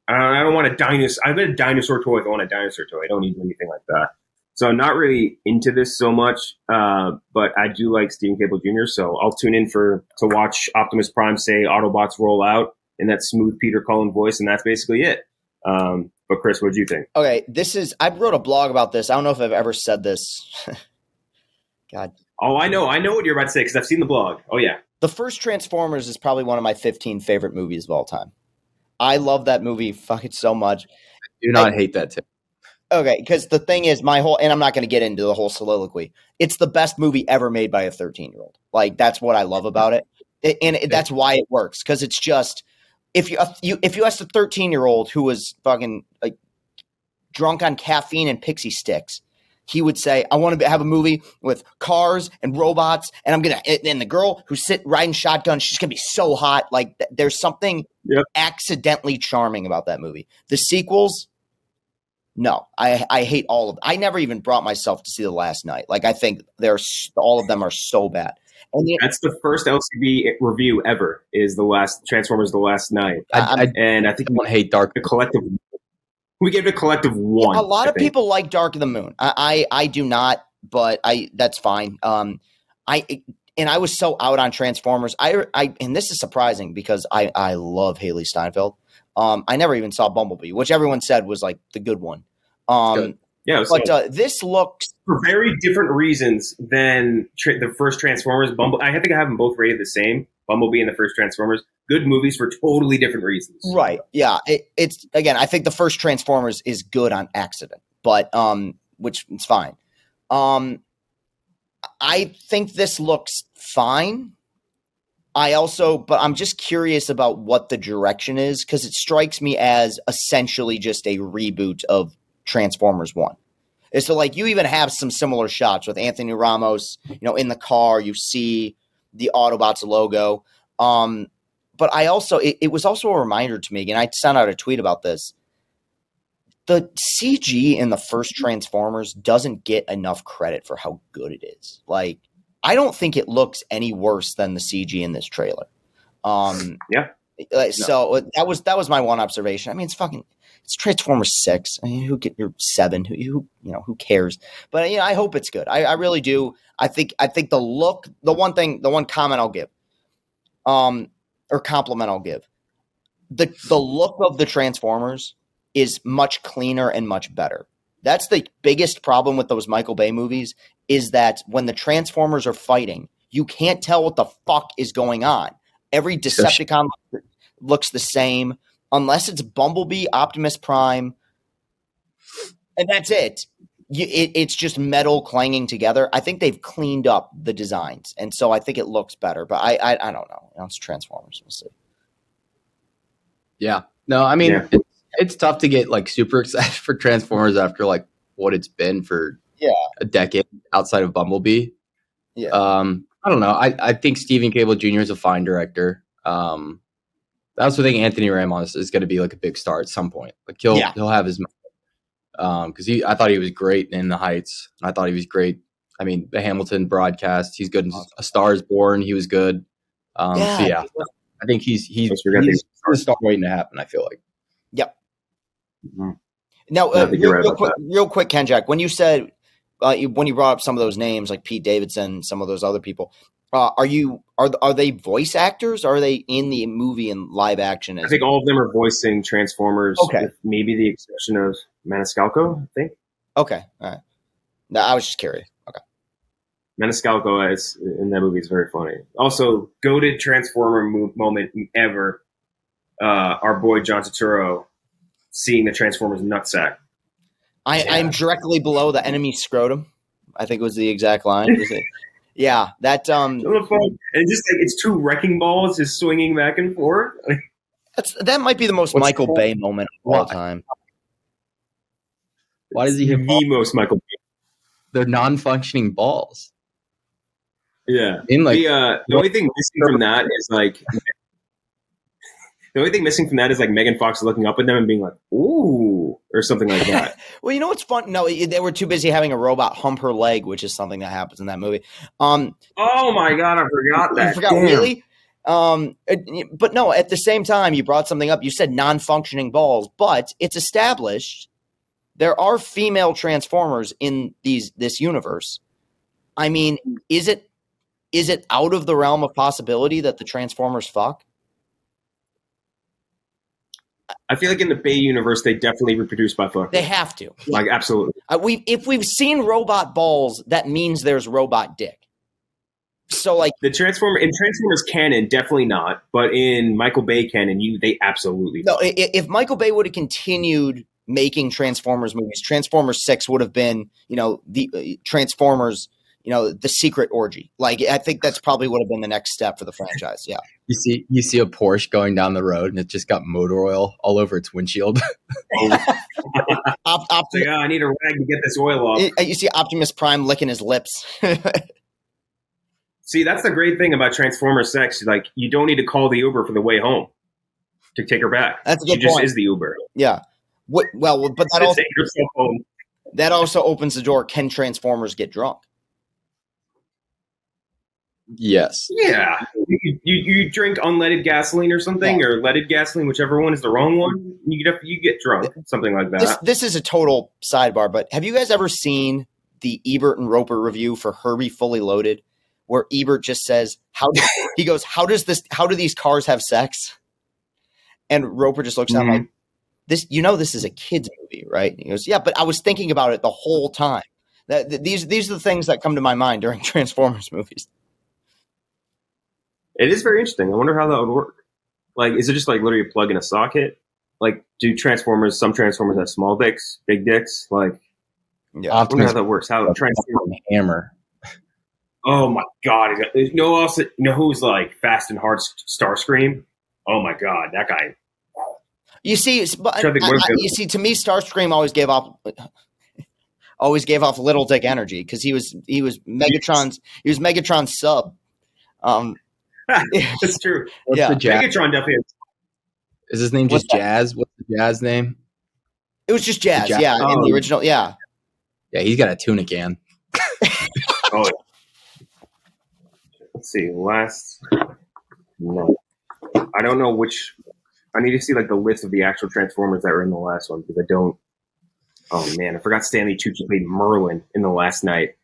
I don't want a dinosaur. I've got a dinosaur toy. If I want a dinosaur toy, I don't need anything like that. So I'm not really into this so much, but I do like Stephen Cable Jr. So I'll tune in to watch Optimus Prime say Autobots roll out in that smooth Peter Cullen voice, and that's basically it. But Chris, what do you think? Okay, I wrote a blog about this. I don't know if I've ever said this. God. Oh, I know what you're about to say because I've seen the blog. Oh yeah, the first Transformers is probably one of my 15 favorite movies of all time. I love that movie fucking so much. I do not hate that too. Okay, because the thing is, and I'm not going to get into the whole soliloquy. It's the best movie ever made by a 13-year-old. Like, that's what I love about it. That's why it works. Because it's just, if you asked a 13-year-old who was fucking like drunk on caffeine and pixie sticks, he would say, I want to have a movie with cars and robots, and the girl who's riding shotgun, she's going to be so hot. Like, there's something accidentally charming about that movie. The sequels, no, I hate all of them. I never even brought myself to see The Last Night. Like, I think all of them are so bad. And that's the first LCB review ever. Is the last Transformers: The Last Night, and I think I hate Dark. The collective. We gave it a collective 1. A lot of people like Dark of the Moon. I do not, but that's fine. I was so out on Transformers. And this is surprising because I love Haley Steinfeld. I never even saw Bumblebee, which everyone said was like the good one. Good. Yeah, but this looks for very different reasons than the first Transformers. I think I have them both rated the same. Bumblebee and the first Transformers, good movies for totally different reasons. Right? Yeah. It's again. I think the first Transformers is good on accident, but which is fine. I think this looks fine. But I'm just curious about what the direction is because it strikes me as essentially just a reboot of Transformers 1. And so, like, you even have some similar shots with Anthony Ramos, in the car, you see the Autobots logo. But it was also a reminder to me, and I sent out a tweet about this. The CG in the first Transformers doesn't get enough credit for how good it is. Like, I don't think it looks any worse than the CG in this trailer. Yeah. So that was my one observation. I mean, it's Transformers 6. I mean, you're 7? Who cares? But I hope it's good. I really do. I think the look. The one comment I'll give, or compliment I'll give, the look of the Transformers is much cleaner and much better. That's the biggest problem with those Michael Bay movies is that when the Transformers are fighting, you can't tell what the fuck is going on. Every Decepticon looks the same unless it's Bumblebee, Optimus Prime, and that's it. It's just metal clanging together. I think they've cleaned up the designs, and so I think it looks better. But I don't know. It's Transformers. We'll see. Yeah. No, I mean, it's tough to get like super excited for Transformers after like what it's been for a decade outside of Bumblebee. Yeah. I don't know. I think Stephen Cable Jr. is a fine director. I also think Anthony Ramos is going to be like a big star at some point. Like he'll have his because I thought he was great in The Heights. I thought he was great. I mean, the Hamilton broadcast. He's good in A Star Is Born. He was good. So I think he's a star waiting to happen. I feel like. Yep. Mm-hmm. Now, real quick, Ken Jack, when you said when you brought up some of those names like Pete Davidson, some of those other people, are they voice actors? Or are they in the movie in live action? I think all of them are voicing Transformers. Okay, with maybe the exception of Maniscalco. I think. Okay, all right. No, I was just curious. Okay. Maniscalco in that movie is very funny. Also, goated Transformer moment ever. Our boy John Turturro seeing the Transformers nutsack. I'm directly below the enemy scrotum. I think was the exact line. Yeah, that and just like it's two wrecking balls just swinging back and forth. That might be the most Michael Bay moment of all time. Why does he have the most Michael Bay? They're non-functioning balls. Yeah. The only thing missing from that is like Megan Fox looking up at them and being like, "Ooh." or something like that. Well, you know what's fun? No, they were too busy having a robot hump her leg, which is something that happens in that movie. Oh my God, I forgot that. You forgot, really? But no, at the same time, you brought something up. You said non-functioning balls, but it's established there are female Transformers in this universe. I mean, is it out of the realm of possibility that the Transformers fuck? I feel like in the Bay universe, they definitely reproduce by fucking. They have to. Like, absolutely. If we've seen robot balls, that means there's robot dick. So, like, in Transformers canon, definitely not. But in Michael Bay canon, they absolutely. No, if Michael Bay would have continued making Transformers movies, Transformers 6 would have been, the Transformers, the secret orgy. Like, I think that's probably would have been the next step for the franchise. Yeah. You see a Porsche going down the road and it just got motor oil all over its windshield. I need a rag to get this oil off. You see Optimus Prime licking his lips. See, that's the great thing about Transformers 6. Like, you don't need to call the Uber for the way home to take her back. That's a good point. She just is the Uber. Yeah. But that also opens the door. Can Transformers get drunk? Yes. Yeah. You drink unleaded gasoline or something, or leaded gasoline, whichever one is the wrong one. You get drunk, something like that. This is a total sidebar, but have you guys ever seen the Ebert and Roper review for Herbie Fully Loaded, where Ebert just says, how do these cars have sex? And Roper just looks down like, this is a kid's movie, right? And he goes, yeah, but I was thinking about it the whole time. These are the things that come to my mind during Transformers movies. It is very interesting. I wonder how that would work. Like, is it just like literally plug in a socket? Like, do some Transformers have small dicks, big dicks? Like, yeah, I wonder how that works. How Transformers hammer. Oh my God! Who's like fast and hard Starscream? Oh my God, that guy. You see, to me, Starscream always gave off little dick energy because he was Megatron's sub. That's true. Yeah, Megatron definitely. Is his name just Jazz? What's the Jazz name? It was just Jazz. Yeah, in the original. Yeah. Yeah, he's got a tuna can. Oh. Yeah. Let's see. No. I don't know which. I need to see like the list of the actual Transformers that were in the last one because I don't. Oh man, I forgot Stanley Tucci played Merlin in the Last Night.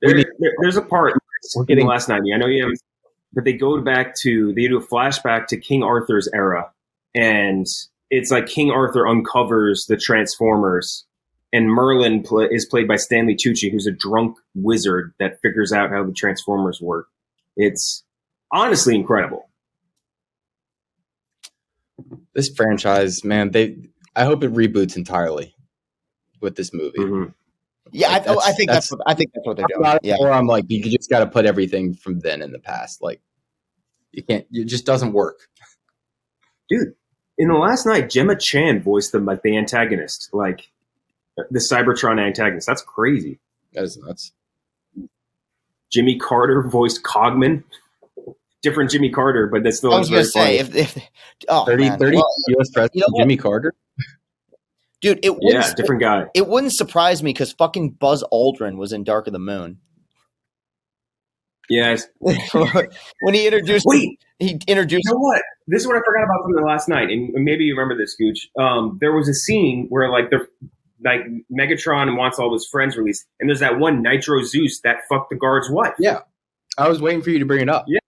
There's a part in the Last Night. I know you have, but they do a flashback to King Arthur's era, and it's like King Arthur uncovers the Transformers. And Merlin is played by Stanley Tucci, who's a drunk wizard that figures out how the Transformers work. It's honestly incredible. This franchise, man, I hope it reboots entirely with this movie. Mm-hmm. Yeah, I think that's what they're doing. Yeah. Or I'm like, you just got to put everything from then in the past. Like, you can't. It just doesn't work, dude. In the Last Night, Gemma Chan voiced the antagonist, like the Cybertron antagonist. That's crazy. That is nuts. Jimmy Carter voiced Cogman. Different Jimmy Carter, but that's still. I was going to say, if 30 U.S. President Jimmy Carter. Dude, different guy. It wouldn't surprise me because fucking Buzz Aldrin was in Dark of the Moon. Yes. When he introduced. You know what? This is what I forgot about from the Last Night, and maybe you remember this, Gooch. There was a scene where Megatron wants all his friends released, and there's that one Nitro Zeus that fucked the guard's wife. Yeah, I was waiting for you to bring it up. Yeah.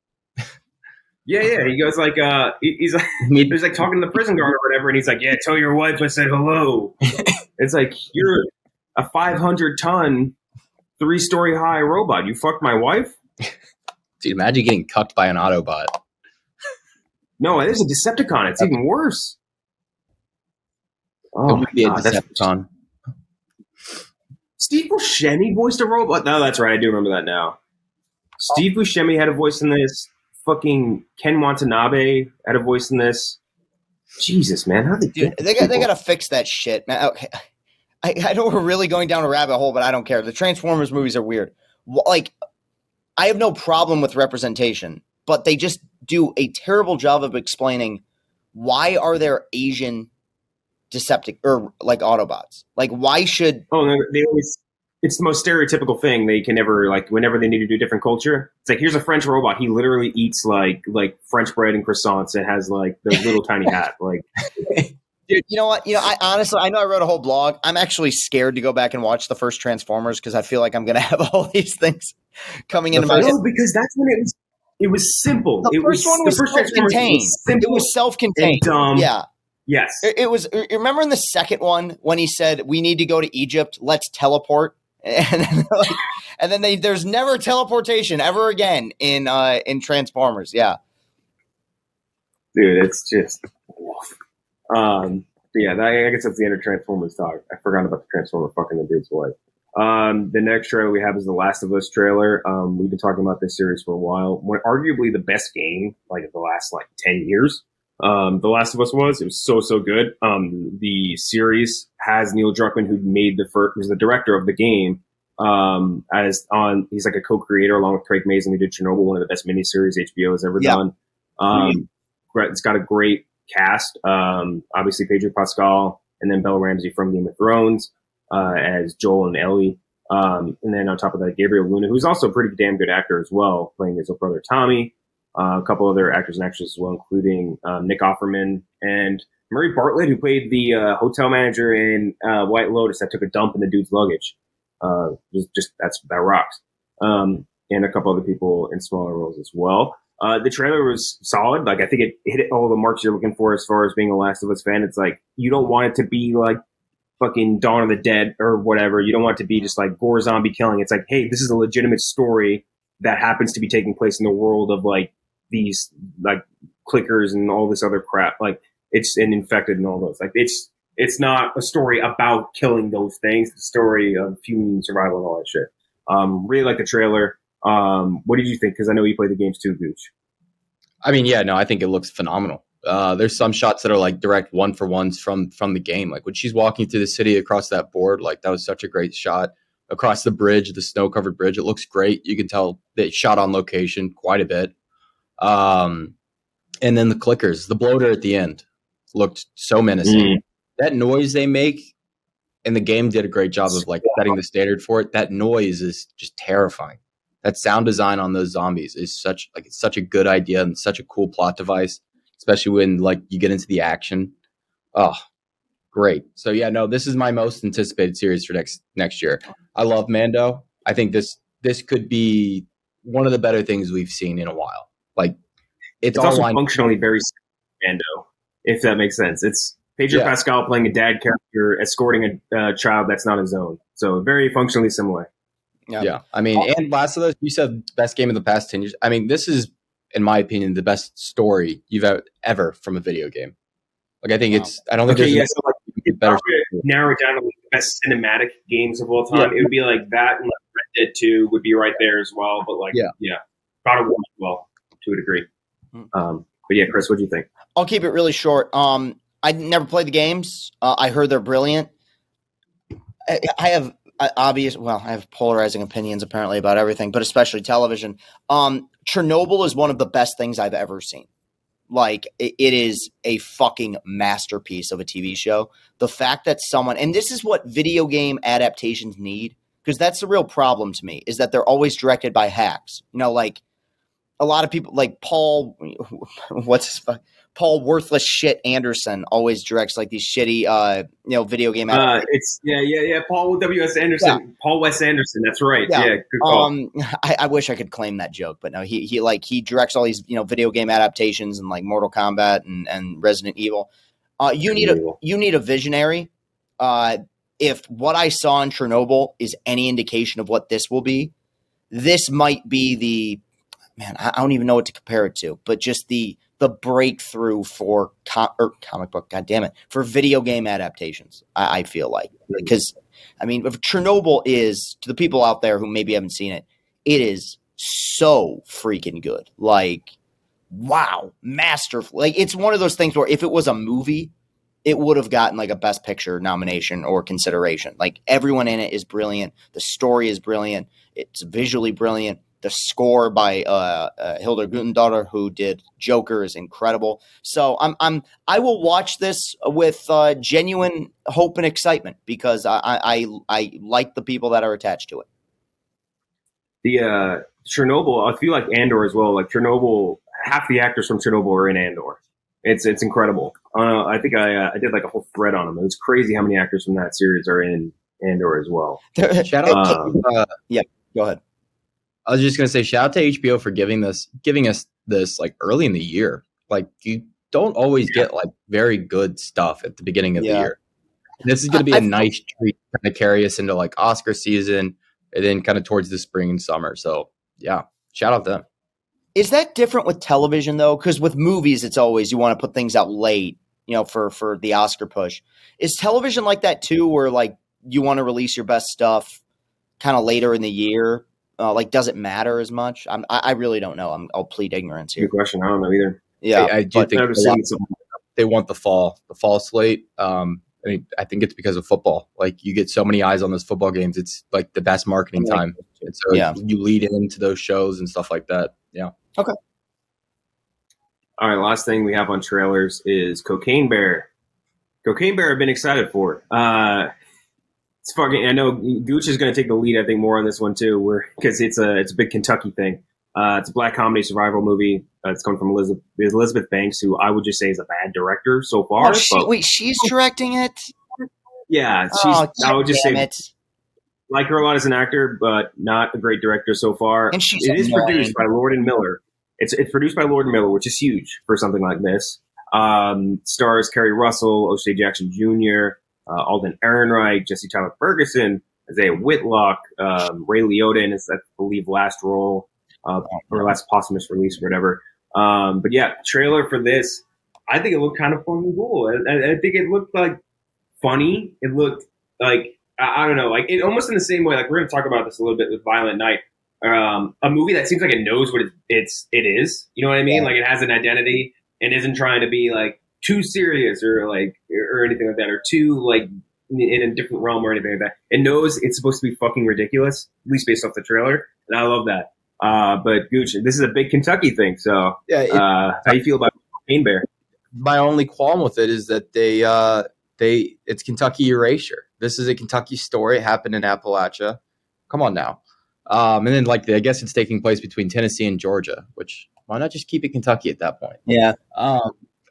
Yeah. He goes like, he's like, he's like talking to the prison guard or whatever, and he's like, "Yeah, tell your wife I said hello." It's like, you're a 500-ton, 3-story high robot. You fucked my wife. Dude, imagine getting cucked by an Autobot. No, there's a Decepticon. It's even worse. Oh my God, Decepticon. Steve Buscemi voiced a robot. No, that's right. I do remember that now. Steve Buscemi had a voice in this. Fucking Ken Watanabe had a voice in this. Jesus, man, how they got to fix that shit, man. Okay. I know we're really going down a rabbit hole, but I don't care. The Transformers movies are weird. Like, I have no problem with representation, but they just do a terrible job of explaining why are there Asian Deceptic or like Autobots? Like, why should? Oh, no, they always. It's the most stereotypical thing they can ever like. Whenever they need to do a different culture, it's like here's a French robot. He literally eats like French bread and croissants and has like the little tiny hat. Like, dude, you know what? I honestly, I know I wrote a whole blog. I'm actually scared to go back and watch the first Transformers because I feel like I'm going to have all these things coming into my head. No, because that's when it was simple. The first one was self-contained. It was self-contained. Dumb. Yeah. Yes. It was. Remember in the second one when he said, "We need to go to Egypt. Let's teleport." And then there's never teleportation ever again in Transformers. Yeah, dude, it's just. Yeah, I guess that's the end of Transformers talk. I forgot about the Transformer fucking the dude's wife. The next trailer we have is the Last of Us trailer. We've been talking about this series for a while. Arguably the best game like of the last 10 years. The Last of Us was so good. The series has Neil Druckmann, who was the director of the game. He's like a co-creator along with Craig Mazin, who did Chernobyl, one of the best miniseries HBO has ever done. It's got a great cast. Obviously Pedro Pascal and then Bella Ramsey from Game of Thrones, as Joel and Ellie. And then on top of that, Gabriel Luna, who's also a pretty damn good actor as well, playing his little brother Tommy. A couple other actors and actresses as well, including Nick Offerman and Murray Bartlett, who played the hotel manager in White Lotus that took a dump in the dude's luggage. That rocks. And a couple other people in smaller roles as well. The trailer was solid. Like, I think it hit all the marks you're looking for as far as being a Last of Us fan. It's like, you don't want it to be like fucking Dawn of the Dead or whatever. You don't want it to be just like gore zombie killing. It's like, hey, this is a legitimate story that happens to be taking place in the world of like these like clickers and all this other crap. Like, it's an infected and all those. Like, it's not a story about killing those things. It's a story of human survival and all that shit. Really like the trailer. What did you think? Because I know you played the games too, Gooch. I mean, yeah, no, I think it looks phenomenal. There's some shots that are like direct one-for-ones from the game. Like when she's walking through the city across that board, like that was such a great shot. Across the bridge, the snow-covered bridge, it looks great. You can tell they shot on location quite a bit. And then the clickers, the bloater at the end looked so menacing. That noise they make, and the game did a great job of like setting the standard for it. That noise is just terrifying. That sound design on those zombies is it's such a good idea and such a cool plot device, especially when like you get into the action. Oh, great. So yeah, no, this is my most anticipated series for next year. I love Mando. I think this could be one of the better things we've seen in a while. Like it's also functionally very Mando, if that makes sense. It's Pedro Pascal playing a dad character escorting a child that's not his own. So very functionally similar. Yeah. I mean, and Last of Us, you said best game of the past 10 years. I mean, this is, in my opinion, the best story you've ever from a video game. Like, I think I don't think there's so like, better. Narrow it down to like the best cinematic games of all time. It would be like that, and like Red Dead 2 would be right there as well. But like, God of War as well, to a degree. But yeah, Chris, what do you think? I'll keep it really short. I never played the games. I heard they're brilliant. I have polarizing opinions apparently about everything, but especially television. Chernobyl is one of the best things I've ever seen. Like, it is a fucking masterpiece of a TV show. The fact that and this is what video game adaptations need, because that's the real problem to me, is that they're always directed by hacks. You know, like a lot of people, like Paul Worthless Shit Anderson always directs like these shitty, video game. It's Paul W.S. Anderson. Yeah. Paul Wes Anderson. That's right. Yeah. Good call. I wish I could claim that joke, but no, he directs all these, video game adaptations and like Mortal Kombat and Resident Evil. You need a visionary. If what I saw in Chernobyl is any indication of what this will be, this might be I don't even know what to compare it to, but just the breakthrough for comic book, for video game adaptations, I feel like. Because, I mean, if Chernobyl is, to the people out there who maybe haven't seen it, it is so freaking good. Like, wow, masterful. Like, it's one of those things where if it was a movie, it would have gotten like a Best Picture nomination or consideration. Like, everyone in it is brilliant. The story is brilliant. It's visually brilliant. The score by Hilda Gutendaughter, who did Joker, is incredible. So I will watch this with genuine hope and excitement because I like the people that are attached to it. The Chernobyl, I feel like Andor as well. Like Chernobyl, half the actors from Chernobyl are in Andor. It's incredible. I think I did like a whole thread on them. It was crazy how many actors from that series are in Andor as well. Shout out. Yeah, go ahead. I was just gonna say, shout out to HBO for giving us this like early in the year. Like you don't always get like very good stuff at the beginning of the year. This is gonna be a nice treat to kind of carry us into like Oscar season and then kind of towards the spring and summer. So yeah, shout out them. Is that different with television though? Because with movies, it's always you want to put things out late, for the Oscar push. Is television like that too, where like you want to release your best stuff kind of later in the year? Like, does it matter as much? I really don't know. I'll plead ignorance here. Good question. I don't know either. Yeah, I do think they want the fall slate. I think it's because of football. Like, you get so many eyes on those football games. It's like the best marketing time. And so you lead into those shows and stuff like that. Yeah. Okay. All right. Last thing we have on trailers is Cocaine Bear. Cocaine Bear I've been excited for. It's fucking. I know Gooch is going to take the lead. I think more on this one too, because it's a big Kentucky thing. It's a black comedy survival movie. It's coming from Elizabeth Banks, who I would just say is a bad director so far. Wait, she's directing it? Yeah, I would just say like her a lot as an actor, but not a great director so far. And it is produced by Lord and Miller. It's produced by Lord and Miller, which is huge for something like this. Stars Kerry Russell, O'Shea Jackson Jr., Alden Ehrenreich, Jesse Tyler Ferguson, Isaiah Whitlock, Ray Liotta in his, I believe, last role, or last posthumous release or whatever. But yeah, trailer for this, I think it looked kind of fun and cool. I think it looked like funny. It looked like, I don't know, like it almost in the same way, like we're going to talk about this a little bit with Violent Night. A movie that seems like it knows what it is. You know what I mean? Yeah. Like it has an identity and isn't trying to be like too serious or anything like that, or too like in a different realm or anything like that. It knows it's supposed to be fucking ridiculous, at least based off the trailer, and I love that. But Gooch, this is a big Kentucky thing, so how do you feel about Cocaine Bear? My only qualm with it is that it's Kentucky erasure. This is a Kentucky story. It happened in Appalachia. Come on now. And then I guess it's taking place between Tennessee and Georgia, which why not just keep it Kentucky at that point? Yeah.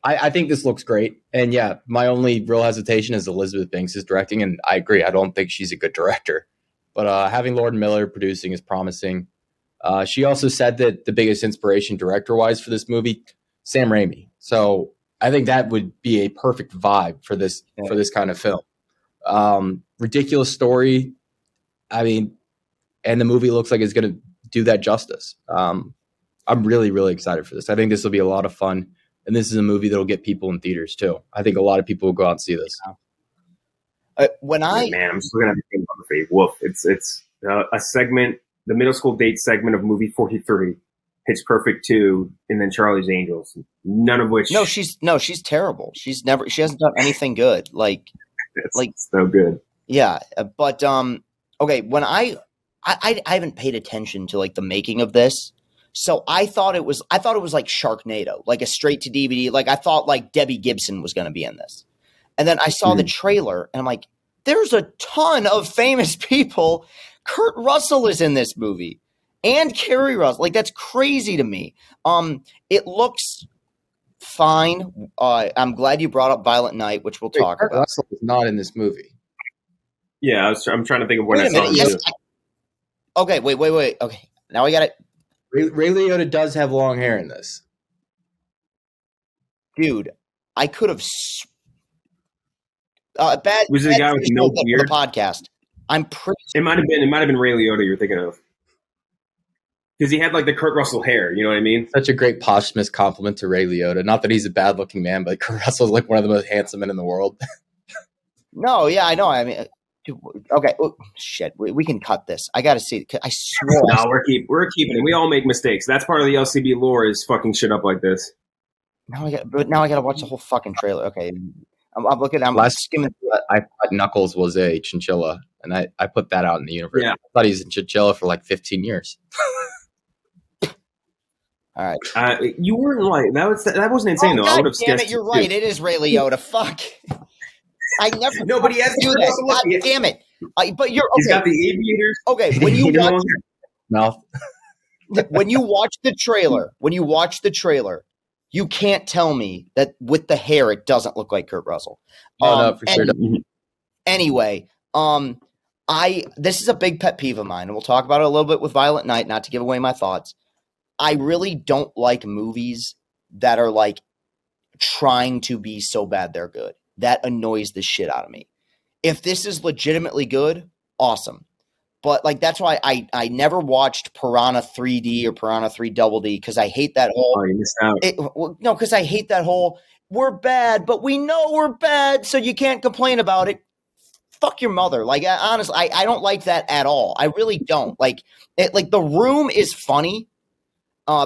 I think this looks great. And yeah, my only real hesitation is Elizabeth Banks is directing. And I agree. I don't think she's a good director. But having Lord Miller producing is promising. She also said that the biggest inspiration director-wise for this movie, Sam Raimi. So I think that would be a perfect vibe for this kind of film. Ridiculous story. I mean, and the movie looks like it's going to do that justice. I'm really, really excited for this. I think this will be a lot of fun. And this is a movie that will get people in theaters too. I think a lot of people will go out and see this. I'm just looking at the filmography. Woof! It's a segment, the middle school date segment of movie 43, Pitch Perfect 2, and then Charlie's Angels. None of which. No, she's terrible. She hasn't done anything good. It's so good. Yeah, but okay. When I haven't paid attention to like the making of this. So I thought it was like Sharknado, like a straight to DVD. Like I thought like Debbie Gibson was going to be in this. And then I saw the trailer and I'm like, there's a ton of famous people. Kurt Russell is in this movie and Kerry Russell. Like that's crazy to me. It looks fine. I'm glad you brought up Violent Night, which we'll talk about. Kurt Russell is not in this movie. Yeah, I'm trying to think of when I saw him. Yes, okay, wait. Okay, now I got it. Ray Liotta does have long hair in this. Dude, I could have. Was it a guy with no beard? The podcast. I'm pretty. It might have been Ray Liotta you're thinking of, because he had like the Kurt Russell hair. You know what I mean? Such a great posthumous compliment to Ray Liotta. Not that he's a bad-looking man, but Kurt Russell's like one of the most handsome men in the world. No, yeah, I know. I mean. Okay. Oh, shit. We can cut this. I got to see. I swear. No, we're keeping it. We all make mistakes. That's part of the LCB lore is fucking shit up like this. Now I got to watch the whole fucking trailer. Okay. I'm looking. I'm skimming. I thought Knuckles was a chinchilla, and I put that out in the universe. Yeah. I thought he's a chinchilla for like 15 years. All right. You weren't like that wasn't insane though. God I would have damn guessed it, you're right. It is Ray Liotta. Fuck. I never No, but he has do that. God damn it. But you're okay. He's got the aviators. Okay, when you watch the trailer, you can't tell me that with the hair it doesn't look like Kurt Russell. No, for sure. Anyway, this is a big pet peeve of mine, and we'll talk about it a little bit with Violent Night, not to give away my thoughts. I really don't like movies that are like trying to be so bad they're good. That annoys the shit out of me. If this is legitimately good, awesome. But like that's why I never watched Piranha 3D or Piranha 3 Double D because I hate that whole. Oh, you missed out. No, because I hate that whole. We're bad, but we know we're bad, so you can't complain about it. Fuck your mother. Like honestly, I don't like that at all. I really don't. Like The Room is funny.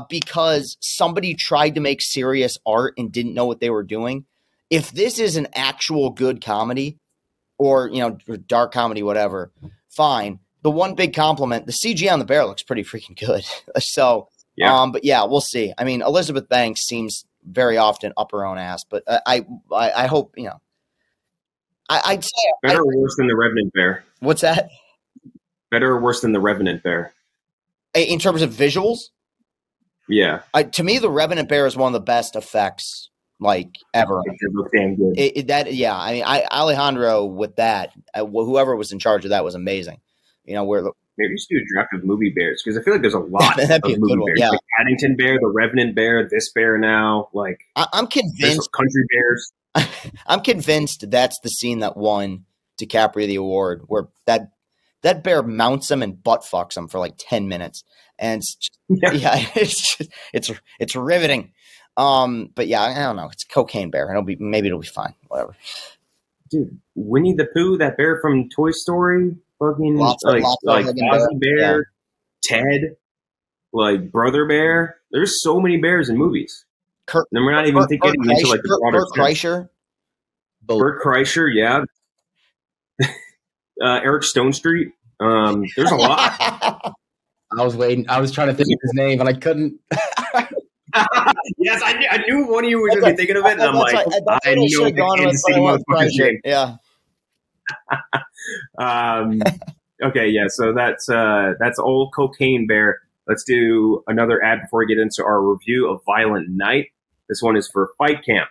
Because somebody tried to make serious art and didn't know what they were doing. If this is an actual good comedy or, dark comedy, whatever, fine. The one big compliment, the CG on the bear looks pretty freaking good. So, yeah. But yeah, we'll see. I mean, Elizabeth Banks seems very often up her own ass, but I hope, I'd say. Better or worse than the Revenant Bear? What's that? Better or worse than the Revenant Bear? In terms of visuals? Yeah. To me, the Revenant Bear is one of the best effects ever. It looks damn good. I mean, Alejandro with that, whoever was in charge of that was amazing. Where maybe you should do a draft of movie bears because I feel like there's a lot of movie bears. Yeah. Like Paddington Bear, the Revenant Bear, this bear now. I'm convinced country bears. I'm convinced that's the scene that won DiCaprio the award, where that bear mounts him and butt fucks him for like 10 minutes. And it's riveting. But yeah, I don't know. It's a cocaine bear. Maybe it'll be fine. Whatever. Dude, Winnie the Pooh, that bear from Toy Story, fucking Fozzie Bear, Ted, Brother Bear. There's so many bears in movies. And we're not even getting into the broader Bert Kreischer. Bert Kreischer, yeah. Eric Stone Street. There's a lot. I was waiting. I was trying to think of his name, and I couldn't. Yes, I knew one of you was going to be thinking of it, and I'm like, I know the Kansas City motherfucker's name. Yeah. Okay, yeah. So that's old Cocaine Bear. Let's do another ad before we get into our review of Violent Night. This one is for Fight Camp.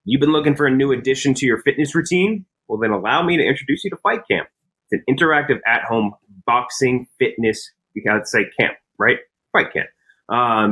You've been looking for a new addition to your fitness routine? Well, then allow me to introduce you to Fight Camp. It's an interactive at-home boxing fitness. You gotta say camp, right? Fight Camp.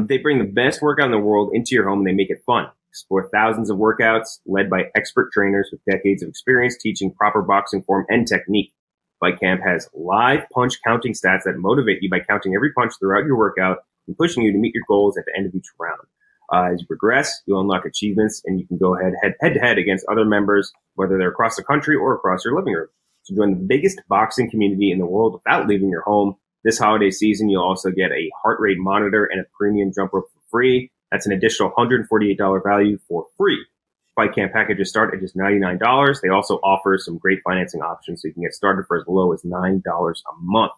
They bring the best workout in the world into your home and they make it fun. Explore thousands of workouts led by expert trainers with decades of experience teaching proper boxing form and technique. Fight Camp has live punch counting stats that motivate you by counting every punch throughout your workout and pushing you to meet your goals at the end of each round. As you progress, you'll unlock achievements and you can go head to head against other members, whether they're across the country or across your living room. So join the biggest boxing community in the world without leaving your home. This holiday season, you'll also get a heart rate monitor and a premium jump rope for free. That's an additional $148 value for free. Fight Camp packages start at just $99. They also offer some great financing options, so you can get started for as low as $9 a month.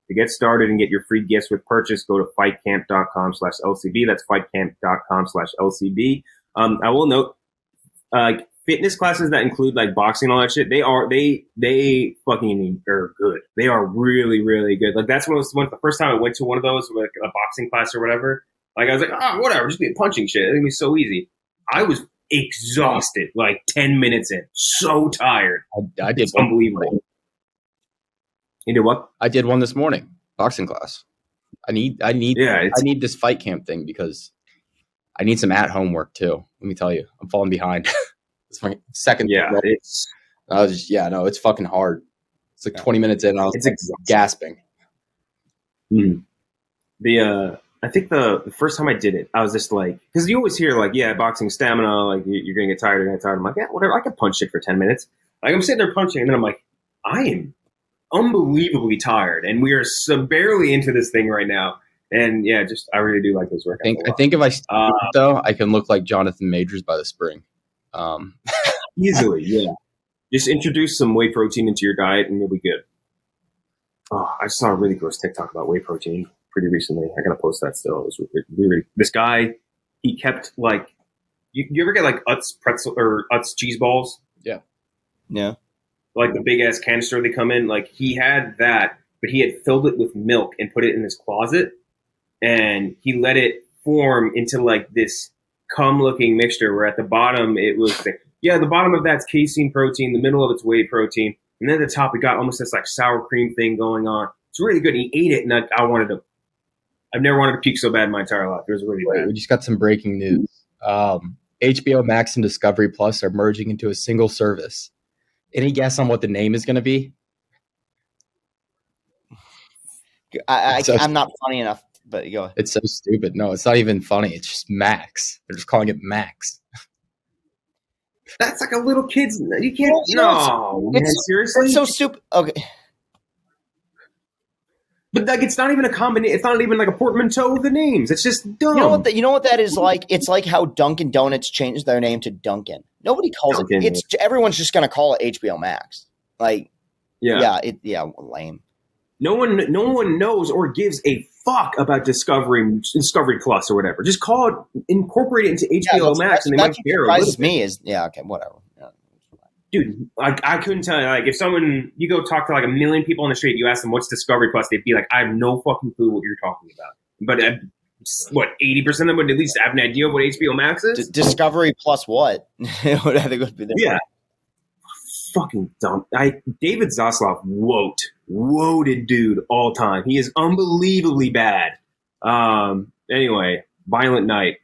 To get started and get your free gifts with purchase, go to fightcamp.com/LCB. That's fightcamp.com/LCB. I will note, fitness classes that include boxing and all that shit, they fucking are good. They are really, really good. That's the first time I went to one of those, a boxing class or whatever. I was like, whatever, just be punching shit. It's gonna be so easy. I was exhausted 10 minutes in. So tired. I did. It's unbelievable. You did what? I did one this morning. Boxing class. I need this Fight Camp thing because I need some at-home work too. Let me tell you, I'm falling behind. It's my second. Yeah, it's fucking hard. It's 20 minutes in, and I was gasping. I think the first time I did it, I was just because you always hear boxing stamina, you're gonna get tired, I'm like, yeah, whatever, I can punch shit for 10 minutes. I'm sitting there punching, and then I'm like, I am unbelievably tired, and we are so barely into this thing right now. And yeah, I really do like those workouts. I think if I though, I can look like Jonathan Majors by the spring. Easily, yeah. Just introduce some whey protein into your diet, and you'll be good. Oh, I saw a really gross TikTok about whey protein. pretty recently. I gotta post that still. It was really this guy. He kept like, you ever get like Utz pretzel or Utz cheese balls? Yeah. Like the big ass canister they come in. Like he had that, but he had filled it with milk and put it in his closet, and he let it form into like this cum-looking mixture. Where at the bottom it was the bottom of that's casein protein, the middle of it's whey protein, and then at the top it got almost this like sour cream thing going on. It's really good. He ate it, and I've never wanted to puke so bad in my entire life. It was really bad. We just got some breaking news. HBO Max and Discovery Plus are merging into a single service. Any guess on what the name is going to be? I'm not funny enough, but go ahead. It's so stupid. No, it's not even funny. It's just Max. They're just calling it Max. That's like a little kid's. You can't. No, man, seriously. It's so stupid. Okay. But like, it's not even a combination. It's not even like a portmanteau of the names. It's just dumb. You know what that is like? It's like how Dunkin' Donuts changed their name to Dunkin'. Nobody calls Dunkin', it. Everyone's just going to call it HBO Max. Like, lame. No one knows or gives a fuck about Discovery Plus or whatever. Just call it, incorporate it into HBO Max, and they might care. Surprises me is whatever. Yeah. Dude, I couldn't tell you. Like, if you go talk to like a million people on the street, you ask them what's Discovery Plus, they'd be like, I have no fucking clue what you're talking about. But 80% of them would at least have an idea of what HBO Max is? Discovery Plus what? What I think would be there. Yeah. Fucking dumb. David Zaslav woted dude all time. He is unbelievably bad. Anyway, Violent Night.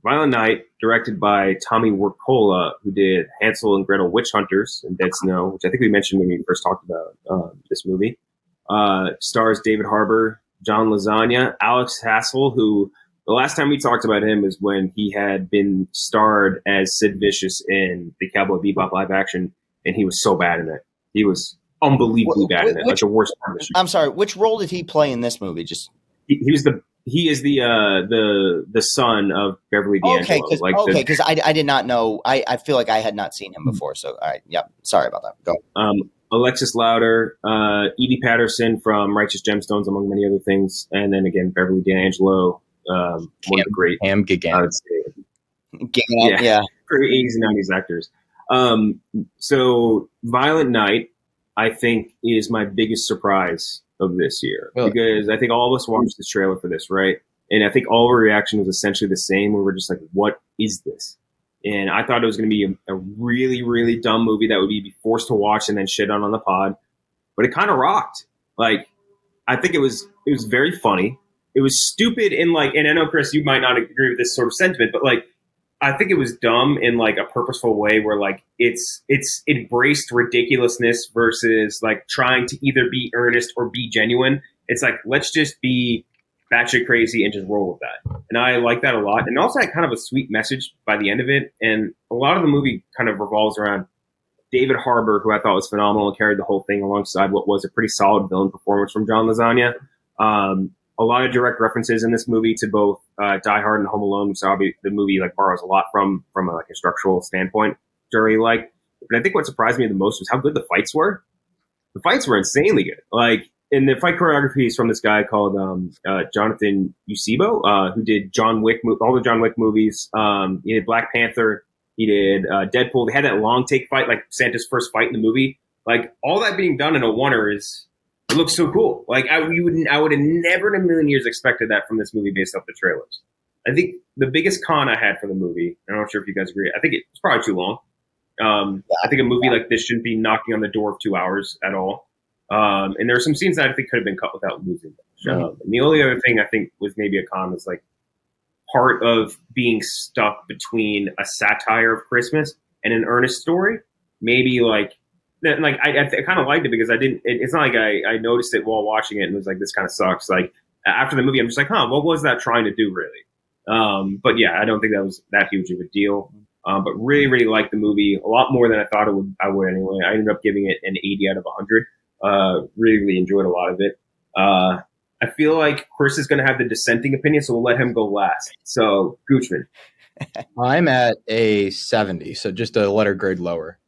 Violent Night, directed by Tommy Wirkola, who did Hansel and Gretel Witch Hunters and Dead Snow, which I think we mentioned when we first talked about this movie. Stars David Harbour, John Lasagna, Alex Hassel, who the last time we talked about him was when he had been starred as Sid Vicious in the Cowboy Bebop live action, and he was so bad in it. He was unbelievably bad in it, like the worst part of the show. I'm sorry, which role did he play in this movie? Just he is the son of Beverly D'Angelo. Okay, because I did not know. I feel like I had not seen him before. So, all right, sorry about that. Go. Alexis Louder, Edie Patterson from Righteous Gemstones, among many other things, and then again Beverly D'Angelo, one of the great Cam Gigan. I would say, great 80s and 90s actors. So Violent Night, I think, is my biggest surprise of this year, because I think all of us watched this trailer for this, right? And I think all of our reaction was essentially the same, where we're just like, what is this? And I thought it was going to be a really, really dumb movie that would be forced to watch and then shit on the pod. But it kind of rocked. Like, I think it was very funny. It was stupid and I know, Chris, you might not agree with this sort of sentiment, but like, I think it was dumb in like a purposeful way where like it's embraced ridiculousness versus like trying to either be earnest or be genuine. It's like, let's just be batshit crazy and just roll with that. And I like that a lot. And also had kind of a sweet message by the end of it. And a lot of the movie kind of revolves around David Harbour, who I thought was phenomenal and carried the whole thing alongside what was a pretty solid villain performance from John Lasagna. A lot of direct references in this movie to both Die Hard and Home Alone, which the movie like borrows a lot from a structural standpoint, which I really like. But I think what surprised me the most was how good the fights were. The fights were insanely good. Like, and the fight choreography is from this guy called Jonathan Usibo, who did all the John Wick movies. He did Black Panther. He did Deadpool. They had that long take fight, like Santa's first fight in the movie. Like, all that being done in a oneer it looks so cool. Like, I would have never in a million years expected that from this movie based off the trailers. I think the biggest con I had for the movie, I'm not sure if you guys agree, I think it's probably too long. I think a movie like this shouldn't be knocking on the door of 2 hours at all. And there are some scenes that I think could have been cut without losing them. And the only other thing I think was maybe a con was like part of being stuck between a satire of Christmas and an earnest story. Maybe I kind of liked it because it's not like I noticed it while watching it and was like, this kind of sucks. Like, after the movie, I'm just like, what was that trying to do really? But yeah, I don't think that was that huge of a deal. But really, really liked the movie a lot more than I thought I would anyway. I ended up giving it an 80 out of 100. Really, really enjoyed a lot of it. I feel like Chris is going to have the dissenting opinion, so we'll let him go last. So, Goochman. I'm at a 70, so just a letter grade lower.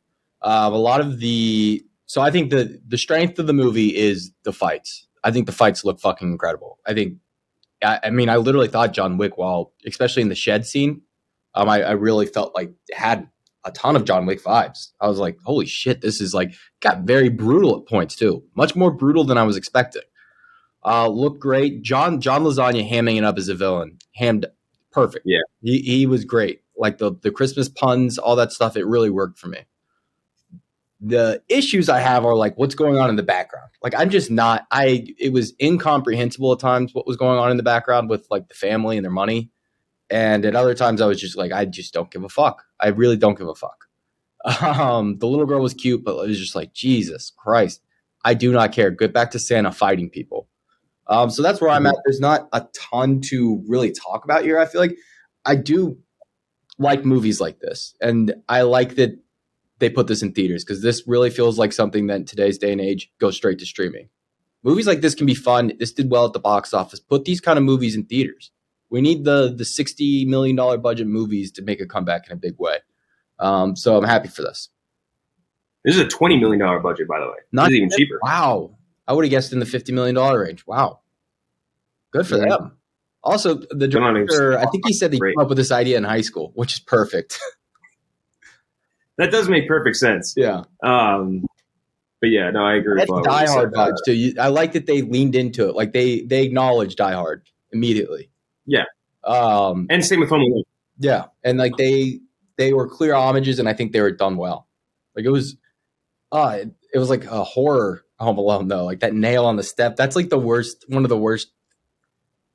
So I think the strength of the movie is the fights. I think the fights look fucking incredible. I literally thought John Wick, especially in the shed scene, I really felt like it had a ton of John Wick vibes. I was like, holy shit, this is like got very brutal at points too. Much more brutal than I was expecting. Looked great. John Lasagna hamming it up as a villain. Hammed perfect. Yeah. He was great. Like the Christmas puns, all that stuff, it really worked for me. The issues I have are like what's going on in the background. Like I'm just not it was incomprehensible at times what was going on in the background with like the family and their money. And at other times I was just like, I just don't give a fuck. I really don't give a fuck. The little girl was cute, but it was just like, Jesus Christ. I do not care. Get back to Santa fighting people. So that's where I'm at. There's not a ton to really talk about here. I feel like I do like movies like this. And I like that they put this in theaters because this really feels like something that in today's day and age goes straight to streaming. Movies like this can be fun. This did well at the box office. Put these kind of movies in theaters. We need the $60 million budget movies to make a comeback in a big way. So I'm happy for this. This is a $20 million budget, by the way. Not even cheaper. Wow. I would have guessed in the $50 million range. Wow. Good for them. Also, the director, I think he said they came up with this idea in high school, which is perfect. That does make perfect sense. Yeah. But yeah, no, I agree. That's Die Hard vibes too. I like that they leaned into it. Like they acknowledged Die Hard immediately. Yeah. And same with Home Alone. Yeah. And like they were clear homages, and I think they were done well. Like it was like a horror Home Alone though. Like that nail on the step. That's like one of the worst.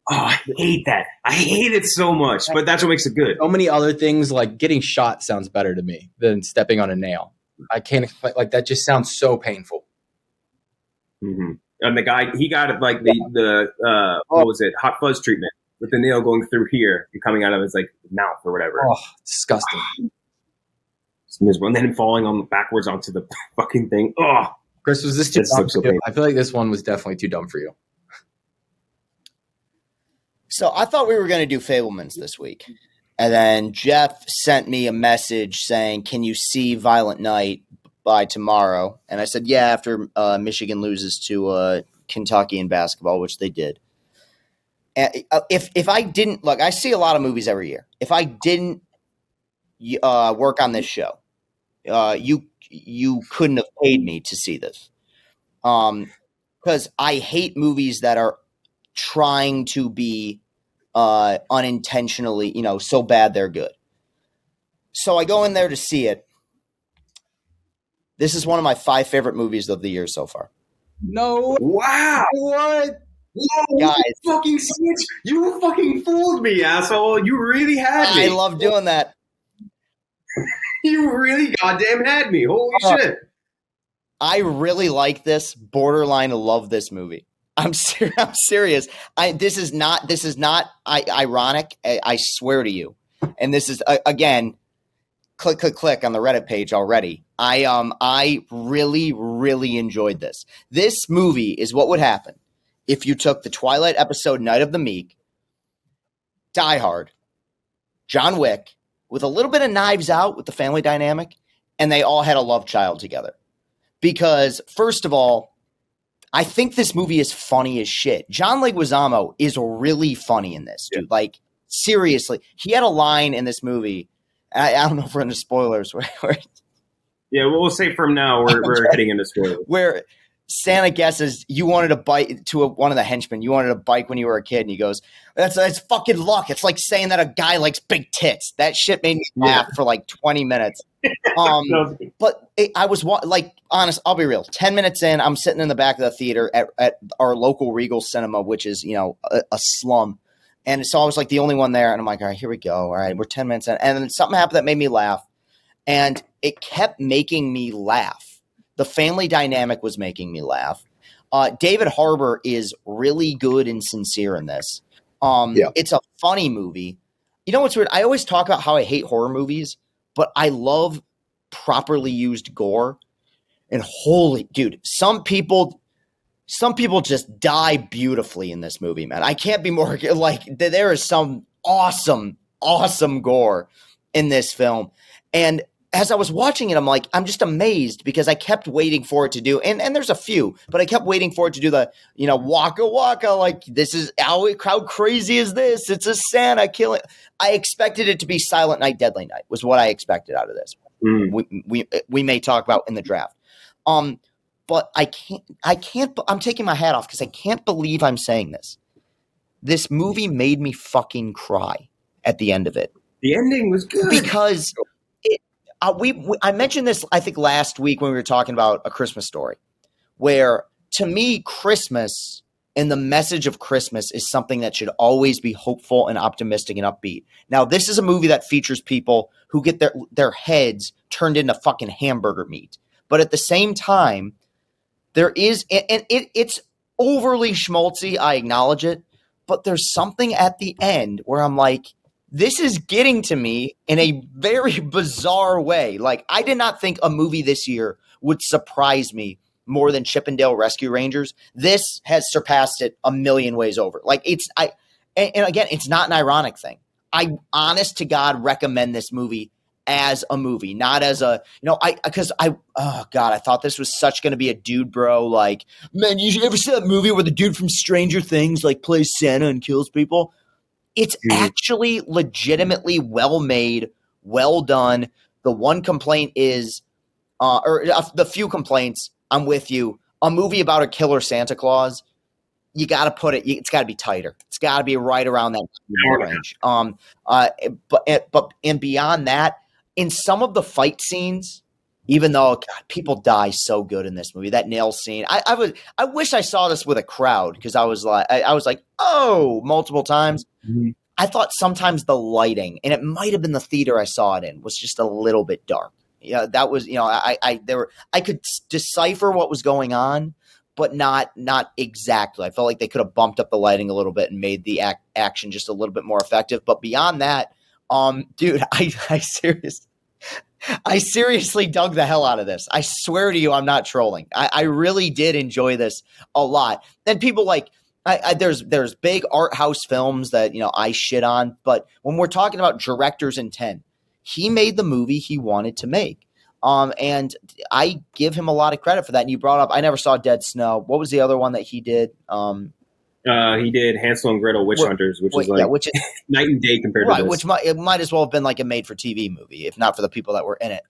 Oh, I hate that. I hate it so much, but that's what makes it good. So many other things, like getting shot sounds better to me than stepping on a nail. I can't explain. Like that just sounds so painful. Mm-hmm. And the guy, he got it like the what was it? Hot fuzz treatment with the nail going through here and coming out of his like mouth or whatever. Oh, disgusting. It's miserable. And then falling on backwards onto the fucking thing. Oh, Chris, was this too dumb for you? I feel like this one was definitely too dumb for you. So I thought we were going to do Fablemans this week. And then Jeff sent me a message saying, can you see Violent Night by tomorrow? And I said, yeah, after Michigan loses to Kentucky in basketball, which they did. And if I didn't – look, I see a lot of movies every year. If I didn't work on this show, you couldn't have paid me to see this. Because I hate movies that are trying to be unintentionally, so bad they're good. So I go in there to see it. This is one of my 5 favorite movies of the year so far. No. Wow. What? Whoa, guys. You fucking fooled me, asshole. You really had me. I love doing that. You really goddamn had me. Holy shit. I really like this. Borderline love this movie. I'm serious. This is not ironic. I swear to you. And this is again, click on the Reddit page already. I really, really enjoyed this. This movie is what would happen if you took the Twilight episode Night of the Meek, Die Hard, John Wick, with a little bit of Knives Out with the family dynamic, and they all had a love child together. Because first of all, I think this movie is funny as shit. John Leguizamo is really funny in this, dude. Like, seriously. He had a line in this movie. I don't know if we're into spoilers. Yeah, we'll say from now we're heading into spoilers. Where Santa guesses you wanted a bike to one of the henchmen. You wanted a bike when you were a kid. And he goes, that's fucking luck. It's like saying that a guy likes big tits. That shit made me laugh for like 20 minutes. But I was like, honest, I'll be real. 10 minutes in, I'm sitting in the back of the theater at our local Regal Cinema, which is, a slum. And so I was like the only one there. And I'm like, all right, here we go. All right, we're 10 minutes in. And then something happened that made me laugh. And it kept making me laugh. The family dynamic was making me laugh. David Harbour is really good and sincere in this. It's a funny movie. You know what's weird? I always talk about how I hate horror movies, but I love properly used gore. And holy dude, some people just die beautifully in this movie, man. I can't be more like there is some awesome gore in this film. And as I was watching it, I'm like, I'm just amazed because I kept waiting for it to do, and there's a few, but I kept waiting for it to do the, waka waka, like this is how crazy is this? It's a Santa killing. I expected it to be Silent Night, Deadly Night was what I expected out of this. We may talk about in the draft. But I can't, I'm taking my hat off because I can't believe I'm saying this. This movie made me fucking cry at the end of it. The ending was good. Because I mentioned this, I think, last week when we were talking about A Christmas Story, where to me, Christmas and the message of Christmas is something that should always be hopeful and optimistic and upbeat. Now, this is a movie that features people who get their heads turned into fucking hamburger meat. But at the same time, there is, and it's overly schmaltzy, I acknowledge it, but there's something at the end where I'm like, this is getting to me in a very bizarre way. Like, I did not think a movie this year would surprise me more than Chippendale Rescue Rangers. This has surpassed it a million ways over. Like, and again, it's not an ironic thing. I, honest to God, recommend this movie as a movie, not as a, oh God, I thought this was such going to be a dude bro. Like, man, you ever see that movie where the dude from Stranger Things like plays Santa and kills people? It's actually legitimately well made, well done. The one complaint is, the few complaints, I'm with you. A movie about a killer Santa Claus, you got to put it. It's got to be tighter. It's got to be right around that range. But beyond that, in some of the fight scenes, even though people die so good in this movie, that nail scene, I wish I saw this with a crowd because I was like, oh, multiple times. Mm-hmm. I thought sometimes the lighting, and it might have been the theater I saw it in, was just a little bit dark. Yeah, that was, I could decipher what was going on, but not exactly. I felt like they could have bumped up the lighting a little bit and made the action just a little bit more effective. But beyond that, dude, I seriously dug the hell out of this. I swear to you, I'm not trolling. I really did enjoy this a lot. And people like, there's big art house films that, I shit on, but when we're talking about director's intent, he made the movie he wanted to make. And I give him a lot of credit for that. And you brought up, I never saw Dead Snow. What was the other one that he did? He did Hansel and Gretel Witch Hunters, which is night and day compared to this. Which might as well have been like a made-for-TV movie, if not for the people that were in it.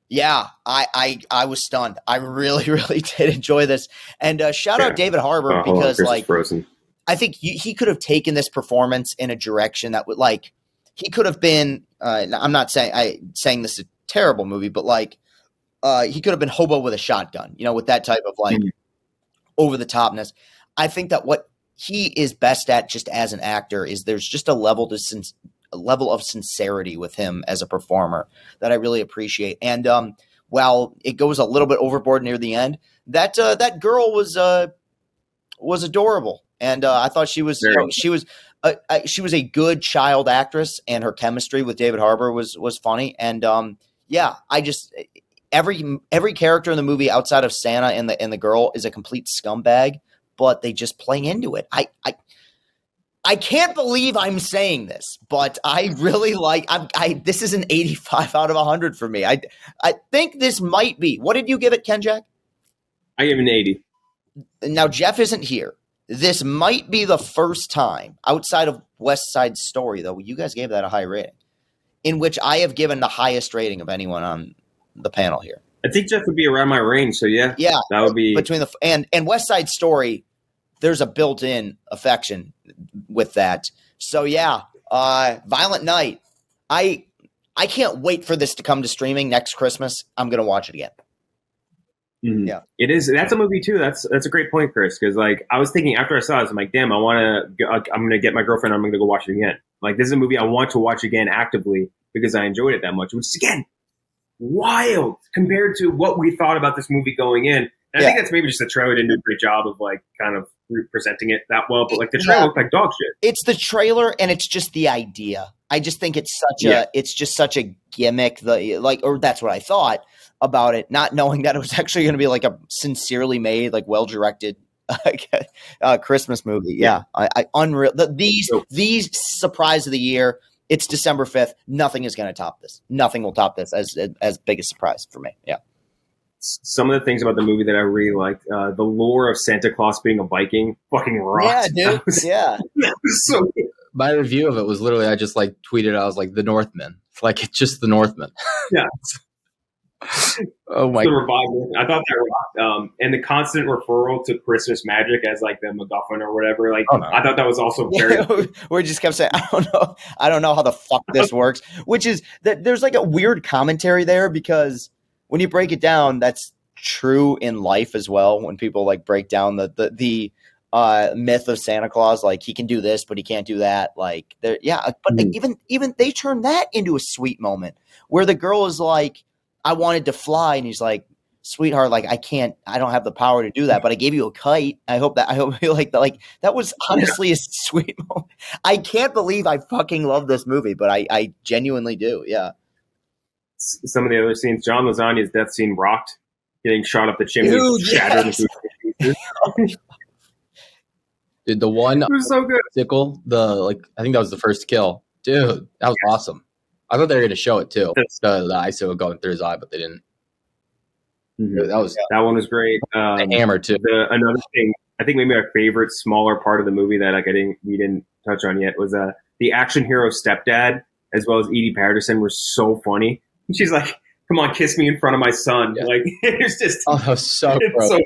Yeah, I was stunned. I really, really did enjoy this. And shout out David Harbour because, frozen. I think he could have taken this performance in a direction that would, like, he could have been. I'm not saying this is a terrible movie, but he could have been Hobo with a Shotgun, with that type of over the topness. I think that what he is best at, just as an actor, is there's just a level of sincerity with him as a performer that I really appreciate. And while it goes a little bit overboard near the end, that girl was adorable, and I thought she was a good child actress, and her chemistry with David Harbour was funny. And I just every character in the movie outside of Santa and the girl is a complete scumbag, but they just play into it. I can't believe I'm saying this, but I really this is an 85 out of 100 for me. I think this might be. What did you give it, Ken Jack? I give it an 80. Now, Jeff isn't here. This might be the first time outside of West Side Story, though you guys gave that a high rating, in which I have given the highest rating of anyone on the panel here. I think Jeff would be around my range, so yeah, that would be between and West Side Story. There's a built-in affection with that. So yeah, Violent Night. I can't wait for this to come to streaming next Christmas. I'm gonna watch it again. Mm-hmm. Yeah, it is. That's a movie too. That's a great point, Chris. Because I was thinking after I saw this, I'm like, damn, I'm gonna get my girlfriend. I'm gonna go watch it again. Like, this is a movie I want to watch again actively because I enjoyed it that much. Which is, again, wild compared to what we thought about this movie going in. And I think that's maybe just the trailer didn't do a great job of kind of presenting it that well. But the trailer looked like dog shit. It's the trailer, and it's just the idea. I just think it's such a gimmick. Or that's what I thought about it, not knowing that it was actually going to be like a sincerely made, well directed Christmas movie. Yeah, unreal. These surprise of the year. It's December 5th. Nothing is going to top this. Nothing will top this as big a surprise for me. Yeah. Some of the things about the movie that I really liked, the lore of Santa Claus being a Viking, fucking rocked. Yeah, dude. That was so good. My review of it was literally, I just like tweeted, I was like, the Northmen. Like, it's just the Northmen. Yeah. Oh my! The revival. I thought that rocked. And the constant referral to Christmas magic as like the MacGuffin or whatever. Like, I thought that was also very. We just kept saying, I don't know how the fuck this works. Which is that there's like a weird commentary there, because when you break it down, that's true in life as well. When people like break down the myth of Santa Claus, like he can do this, but he can't do that. Like, but even they turn that into a sweet moment where the girl is like, I wanted to fly, and he's like, sweetheart, like I don't have the power to do that, but I gave you a kite. I hope you like that. Like, that was honestly a sweet moment. I can't believe I fucking love this movie, but I genuinely do. Yeah. Some of the other scenes, John Lasagna's death scene rocked, getting shot up the chimney, shattered into pieces. Dude, the one it was so good. Sickle, I think that was the first kill. Dude, that was awesome. I thought they were going to show it too. The icicle going through his eye, but they didn't. Mm-hmm. That one was great. The hammer too. Another thing, I think maybe our favorite smaller part of the movie that we didn't touch on yet was the action hero stepdad, as well as Edie Patterson, were so funny. And she's like, "Come on, kiss me in front of my son." Yeah. Like, it's just so gross.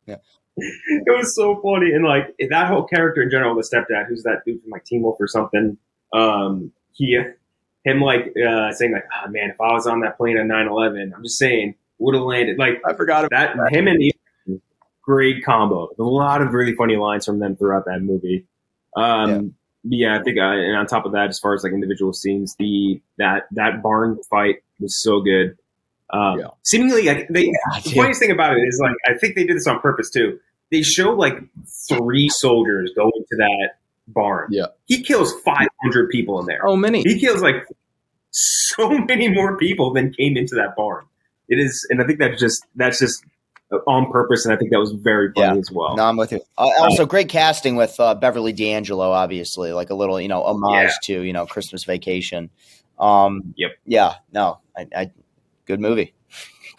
Yeah. It was so funny, and like that whole character in general, the stepdad, who's that dude from like Teen Wolf or something. Him like saying like, "Oh man, if I was on that plane at 9/11, I'm just saying, would have landed." Like, I forgot about that. Him and Ethan, great combo. A lot of really funny lines from them throughout that movie. Yeah, I think, and on top of that, as far as like individual scenes, that barn fight was so good. Seemingly, like the funniest thing about it is like I think they did this on purpose too. They show like 3 soldiers go into that barn. Yeah, he kills 500 people in there. Oh, many. He kills like so many more people than came into that barn. It is, and I think that's just on purpose, and I think that was very funny as well. No, I'm with you. Also, great casting with Beverly D'Angelo, obviously, like a little homage to Christmas Vacation. Yep. Yeah. No, I good movie.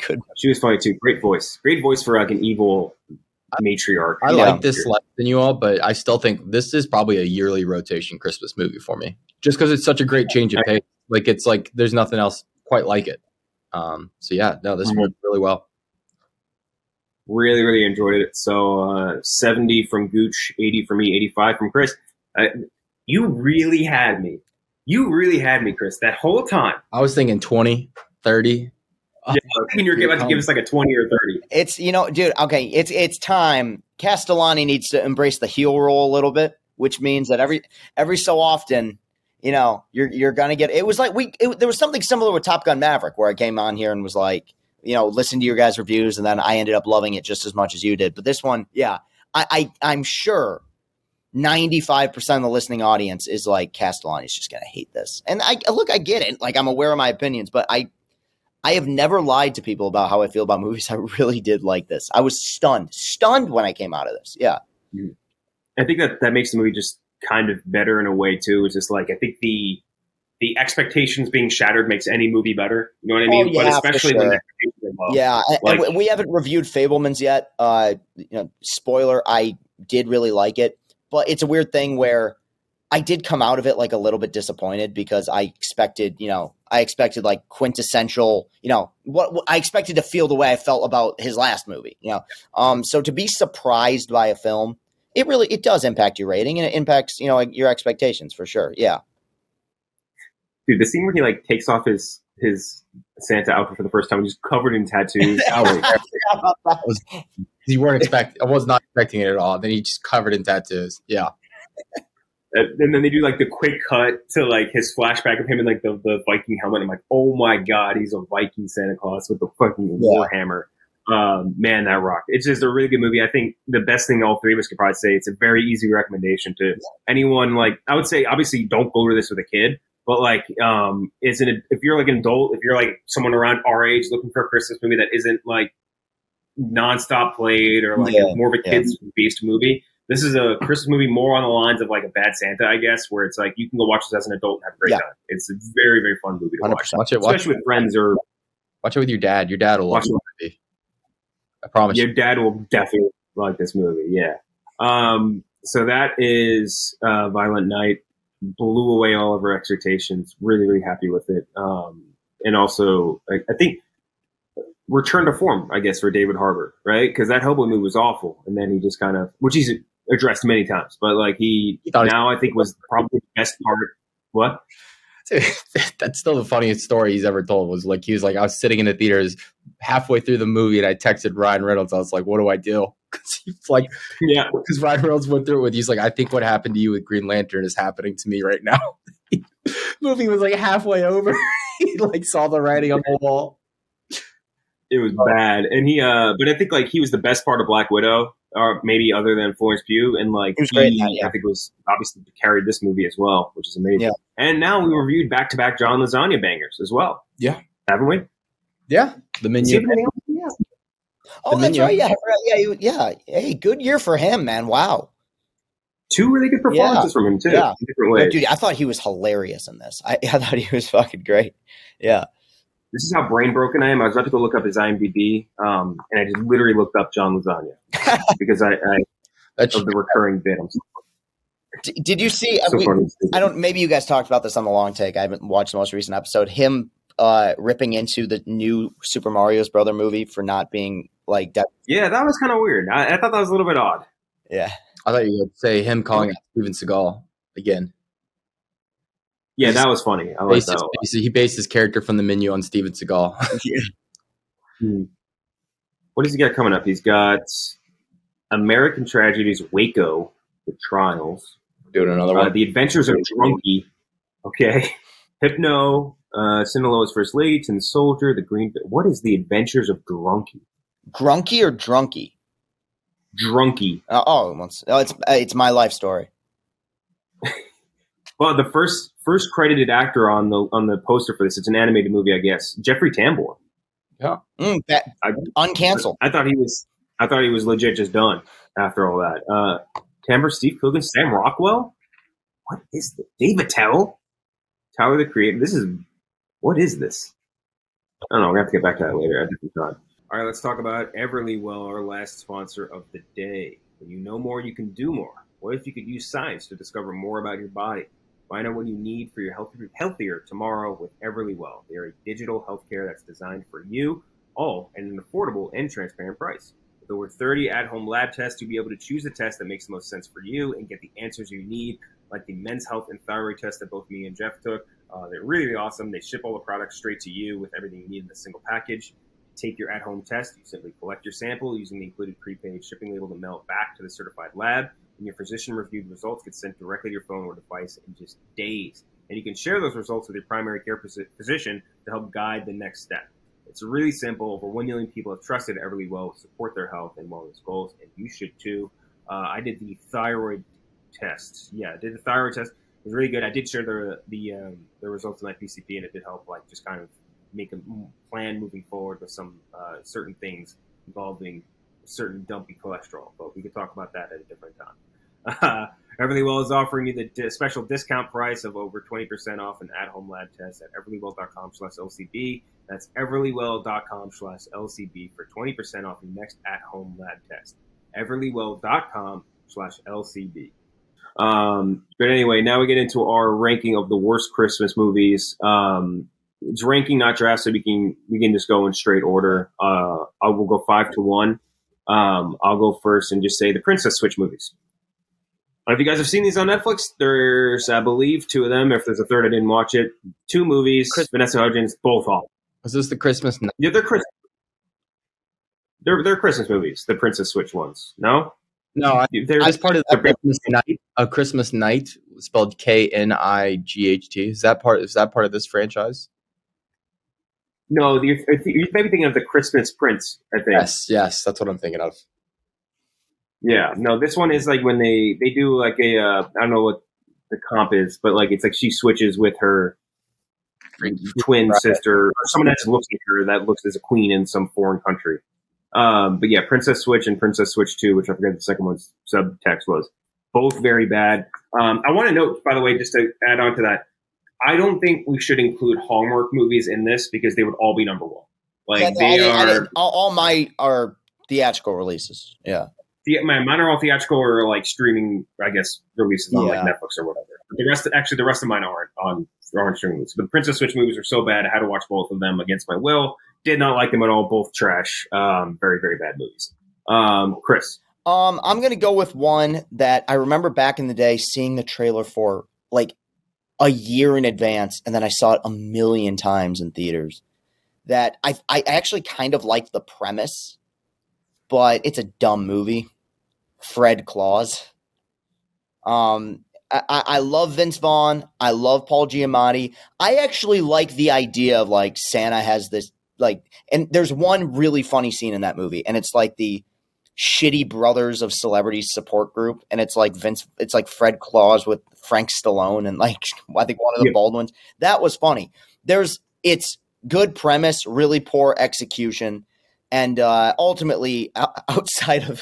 Good. She was funny too. Great voice for like an evil matriarch. I like this less than you all, but I still think this is probably a yearly rotation Christmas movie for me, just because it's such a great change of pace. Like, it's like there's nothing else quite like it. So yeah, no, this worked really well. Really, really enjoyed it. So 70 from Gooch, 80 from me, 85 from Chris. You really had me. Chris, that whole time. I was thinking 20, 30. Yeah, you're about to give us like a 20 or 30. It's, dude, okay, it's time. Castellani needs to embrace the heel roll a little bit, which means that every so often, you're gonna get. It was like there was something similar with Top Gun Maverick, where I came on here and was like, listen to your guys' reviews, and then I ended up loving it just as much as you did. But this one, yeah, I'm sure 95% of the listening audience is like, Castellani's just gonna hate this, and I get it. Like, I'm aware of my opinions, but I have never lied to people about how I feel about movies. I really did like this. I was stunned when I came out of this. Yeah. I think that makes the movie just kind of better in a way too. It's just like, I think the expectations being shattered makes any movie better. You know what I mean? Yeah, but especially when yeah. And we haven't reviewed Fabelmans yet. Spoiler, I did really like it, but it's a weird thing where I did come out of it like a little bit disappointed, because I expected like quintessential, what I expected to feel the way I felt about his last movie, So to be surprised by a film, it does impact your rating, and it impacts, your expectations for sure. Yeah. Dude, the scene where he like takes off his Santa outfit for the first time, he's covered in tattoos. I was not expecting it at all. Then he just covered in tattoos. Yeah. And then they do like the quick cut to like his flashback of him in like the Viking helmet. I'm like, oh my God, he's a Viking Santa Claus with the fucking warhammer. Man, that rocked. It's just a really good movie. I think the best thing all three of us could probably say, it's a very easy recommendation to anyone. Like, I would say, obviously, don't go to this with a kid, but like, if you're like an adult, if you're like someone around our age looking for a Christmas movie that isn't like nonstop played or like more of a kids based movie, This is a Christmas movie more on the lines of like a Bad Santa, I guess, where it's like you can go watch this as an adult and have a great time. It's a very, very fun movie to watch. Especially with friends or watch it with your dad. Your dad will love it. I promise your dad will definitely like this movie. Yeah. So that is Violent Night. Blew away all of our expectations. Really, really happy with it. And also, I think return to form, I guess, for David Harbour, right? Because that Hellboy movie was awful, and then he just kind of, which he's addressed many times, but like he now I think was probably the best part. What? That's still the funniest story he's ever told. Was like he was like, I was sitting in the theaters halfway through the movie, and I texted Ryan Reynolds. I was like, "What do I do?" Because he's like, "Yeah." Because Ryan Reynolds went through it with. He's like, "I think what happened to you with Green Lantern is happening to me right now." Movie was like halfway over. He like saw the writing on the wall. It was bad, and he. But I think like he was the best part of Black Widow, or maybe other than Florence Pugh, and like he was great. I think was obviously carried this movie as well, which is amazing. Yeah. And now we reviewed back-to-back John Lasagna bangers as well. Yeah, haven't we? Yeah, the menu. Yeah. Oh, that's right. Yeah. Hey, good year for him, man. Wow. 2 really good performances from him too. Yeah, in different ways. Dude, I thought he was hilarious in this. I thought he was fucking great. Yeah. This is how brain broken I am. I was about to go look up his IMDb, and I just literally looked up John Lasagna because I of the recurring bit. Did you see? I don't. Maybe you guys talked about this on the long take. I haven't watched the most recent episode. Him ripping into the new Super Mario's brother movie for not being like that. Yeah, that was kind of weird. I thought that was a little bit odd. Yeah, I thought you would say him calling out Steven Seagal again. Yeah, that was funny. I like that. He based his character from the menu on Steven Seagal. What does he got coming up? He's got American Tragedies, Waco, The Trials. Doing another one. The Adventures of Drunky. Okay. Hypno, Sinaloa's First Lady, Tin Soldier, The Green... What is The Adventures of Drunky? Grunky or Drunky? Drunky. It's My Life Story. Well, the first credited actor on the poster for this, it's an animated movie, I guess. Jeffrey Tambor. Yeah. Uncanceled. I thought he was legit just done after all that. Tambor, Steve Coogan, Sam Rockwell. What is this? Dave Attell? Tyler the Creator. What is this? I don't know. We're going to have to get back to that later. I think we thought. All right, let's talk about Everlywell, our last sponsor of the day. When you know more, you can do more. What if you could use science to discover more about your body? Find out what you need for your healthier tomorrow with Everlywell. They are a digital healthcare that's designed for you, all at an affordable and transparent price. With over 30 at-home lab tests, you'll be able to choose the test that makes the most sense for you and get the answers you need, like the men's health and thyroid test that both me and Jeff took. They're really awesome. They ship all the products straight to you with everything you need in a single package. Take your at-home test. You simply collect your sample using the included prepaid shipping label to mail it back to the certified lab. And your physician-reviewed results get sent directly to your phone or device in just days. And you can share those results with your primary care physician to help guide the next step. It's really simple. Over 1 million people have trusted Everlywell to support their health and wellness goals, and you should too. I did the thyroid test. Yeah, I did the thyroid test. It was really good. I did share the results of my PCP, and it did help just kind of make a plan moving forward with some certain things involving certain dumpy cholesterol, but we could talk about that at a different time. Everlywell is offering you the special discount price of over 20% off an at-home lab test at everlywell.com/LCB. That's everlywell.com/LCB for 20% off your next at-home lab test. everlywell.com/LCB. But anyway, now we get into our ranking of the worst Christmas movies. It's ranking, not draft, so we can just go in straight order. I will go 5 to 1. I'll go first and just say the Princess Switch movies. I don't know if you guys have seen these on Netflix. There's, I believe, 2 of them. If there's a third, I didn't watch it. 2 movies. Vanessa Hudgens, both awful. Was this the Christmas night? Yeah, they're Christmas. They're Christmas movies. The Princess Switch ones. No, they're as part of the Christmas night. A Christmas Night spelled KNIGHT. Is that part of this franchise? No, you're maybe thinking of the Christmas Prince, I think. Yes, that's what I'm thinking of. Yeah, no, this one is like when they do like a, I don't know what the comp is, but like it's like she switches with her twin sister, or someone that just looks like her that looks as a queen in some foreign country. But yeah, Princess Switch and Princess Switch 2, which I forget the second one's subtext was, both very bad. I want to note, by the way, just to add on to that, I don't think we should include Hallmark movies in this because they would all be number one. Like all my are theatrical releases. Yeah. Mine are all theatrical or like streaming, I guess, releases on like Netflix or whatever. The rest of mine aren't streaming releases. But the Princess Switch movies are so bad, I had to watch both of them against my will. Did not like them at all. Both trash. Very, very bad movies. Chris. I'm gonna go with one that I remember back in the day seeing the trailer for like a year in advance, and then I saw it a million times in theaters. That I actually kind of like the premise, but it's a dumb movie. Fred Claus. I love Vince Vaughn. I love Paul Giamatti. I actually like the idea of like Santa has this like, and there's one really funny scene in that movie, and it's like the shitty brothers of celebrities support group, and it's like it's like Fred Claus with Frank Stallone and like I think one of the Baldwins. That was funny. It's good premise, really poor execution, and ultimately outside of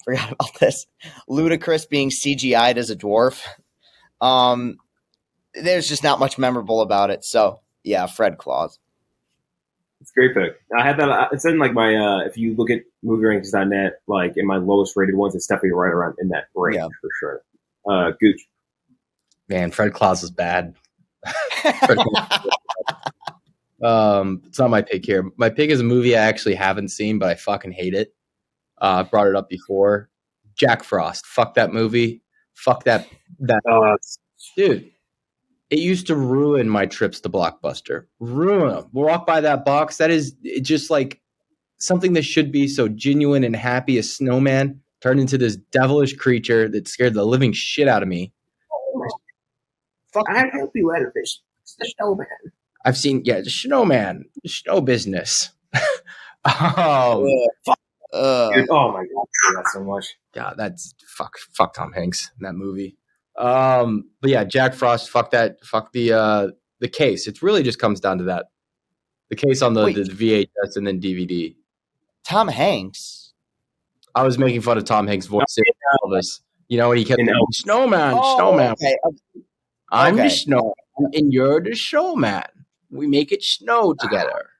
forgot about this, Ludacris being CGI'd as a dwarf. There's just not much memorable about it. So yeah, Fred Claus. It's a great pick. I had that. It's in like my. If you look at movieranks.net, like in my lowest rated ones, it's definitely right around in that range for sure. Gooch. Man, Fred Claus is bad. It's not my pick here. My pick is a movie I actually haven't seen, but I fucking hate it. Brought it up before. Jack Frost. Fuck that movie. Fuck that. Dude. It used to ruin my trips to Blockbuster. Ruin them. Walk by that box. That is just like something that should be so genuine and happy. A snowman turned into this devilish creature that scared the living shit out of me. Fuck, I help you out of this. It's the snowman. I've seen, the snowman, the snow business. Dude, oh my God, I hate that so much. God, that's fuck Tom Hanks in that movie. But yeah, Jack Frost, fuck that, fuck the case. It really just comes down to that. The case on the VHS and then DVD. Tom Hanks. I was making fun of Tom Hanks' voice in Elvis. You know, when he kept saying, snowman. Okay. I'm the snow, and you're the showman. We make it snow together.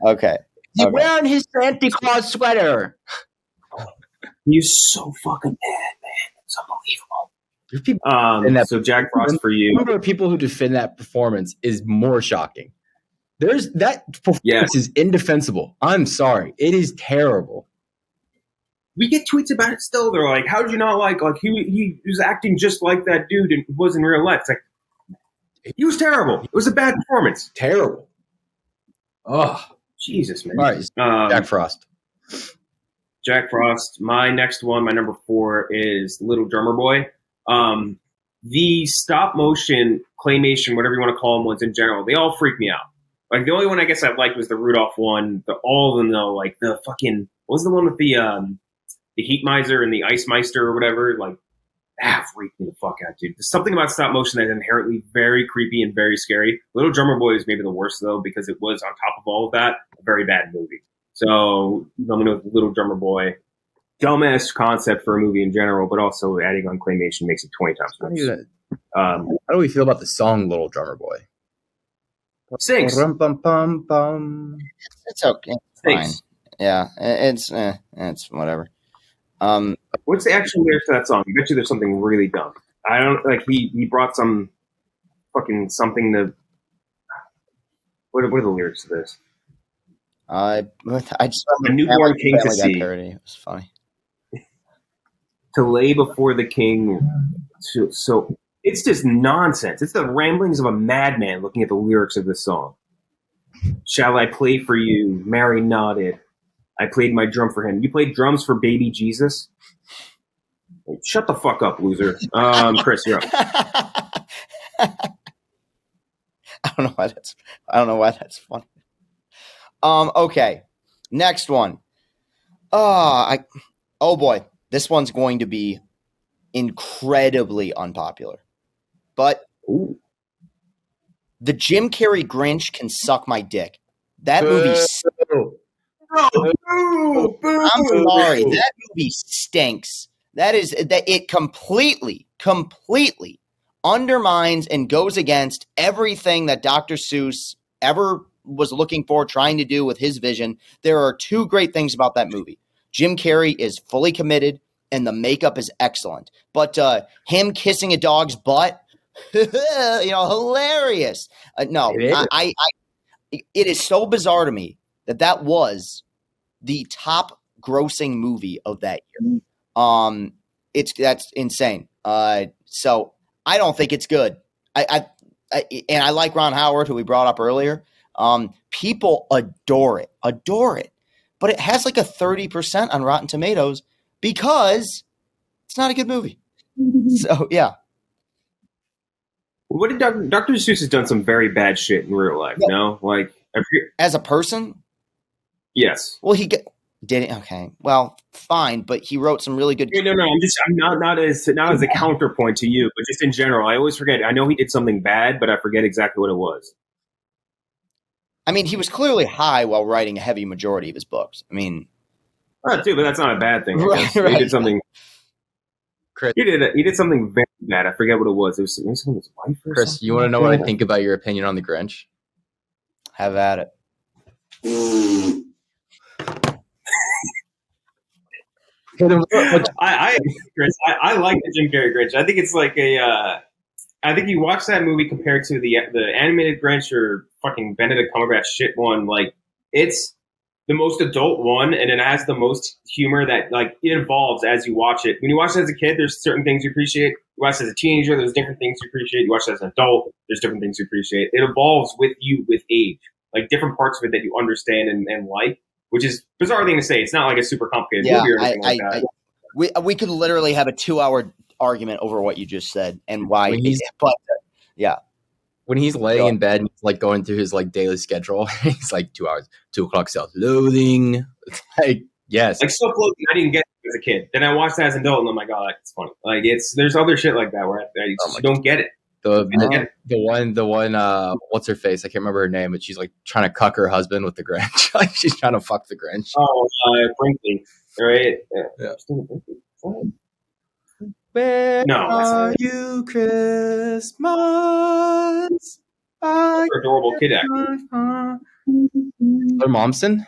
Okay. He's wearing his Santa Claus sweater. He's so fucking bad, man. It's unbelievable. So Jack Frost for you. The number of people who defend that performance is more shocking. That performance is indefensible. I'm sorry. It is terrible. We get tweets about it still. They're like, how did you not like he was acting just like that dude and was in real life. It's like, he was terrible. It was a bad performance. Terrible. Oh, Jesus, man. All right, Jack Frost. Jack Frost. My next one, my number 4 is Little Drummer Boy. The stop motion, claymation, whatever you want to call them ones in general, they all freak me out. Like the only one I guess I liked was the Rudolph one. All of them though, like the fucking, what was the one with the Heat Miser and the Ice Meister or whatever? Like that freaked me the fuck out, dude. There's something about stop motion that's inherently very creepy and very scary. Little Drummer Boy is maybe the worst though, because it was on top of all of that, a very bad movie. So I'm gonna go with Little Drummer Boy. Dumbass concept for a movie in general, but also adding on claymation makes it 20 times worse. How do we feel about the song Little Drummer Boy? Sings. It's okay. It's fine. Yeah, it's whatever. What's the actual lyrics to that song? I bet you there's something really dumb. I don't like. He brought some fucking something to. What are the lyrics to this? I just a newborn king to see. It was funny. To lay before the king. So it's just nonsense. It's the ramblings of a madman looking at the lyrics of this song. Shall I play for you? Mary nodded. I played my drum for him. You played drums for baby Jesus? Shut the fuck up, loser. Chris, you're up. I don't know why that's funny. Okay. Next one. Oh boy. This one's going to be incredibly unpopular. But the Jim Carrey Grinch can suck my dick. That movie Boo! I'm sorry. That movie stinks. That it completely undermines and goes against everything that Dr. Seuss ever was looking for, trying to do with his vision. There are two great things about that movie. Jim Carrey is fully committed, and the makeup is excellent. But him kissing a dog's butt, hilarious. No, it is so bizarre to me that was the top grossing movie of that year. That's insane. So I don't think it's good. And I like Ron Howard, who we brought up earlier. People adore it, but it has like a 30% on Rotten Tomatoes because it's not a good movie. So yeah. What did Dr. Seuss has done some very bad shit in real life? Yeah. No, like as a person. Yes. Well, he didn't. Okay. Well, fine, but he wrote some really good. No. I'm not as a counterpoint to you, but just in general, I always forget. I know he did something bad, but I forget exactly what it was. I mean, he was clearly high while writing a heavy majority of his books. I mean, too, but that's not a bad thing. Right. He did something. He did something very bad. I forget what it was. It was his wife. Or Chris, something? You want to know what I think about your opinion on the Grinch? Have at it. Chris, I like the Jim Carrey Grinch. I think it's like I think you watch that movie compared to the animated Grinch or fucking Benedict Cumberbatch shit one. Like, it's the most adult one, and it has the most humor that, like, it evolves as you watch it. When you watch it as a kid, there's certain things you appreciate. You watch it as a teenager, there's different things you appreciate. You watch it as an adult, there's different things you appreciate. It evolves with you with age. Like, different parts of it that you understand and like, which is a bizarre thing to say. It's not like a super complicated movie or anything like that. We could literally have a 2-hour argument over what you just said and why. Yeah. When he's laying in bed and he's like going through his like daily schedule, he's like 2 hours, 2 o'clock self-loathing. It's like, yes. Like self-loathing, I didn't get it as a kid. Then I watched that as an adult and I'm like, oh, it's funny. Like, there's other shit like that where I don't get it. The one, what's her face? I can't remember her name, but she's like trying to cuck her husband with the Grinch. Like, she's trying to fuck the Grinch. Oh, Brinkley, right? Yeah. Where are you, Christmas? Adorable kid actor. Claire Momsen?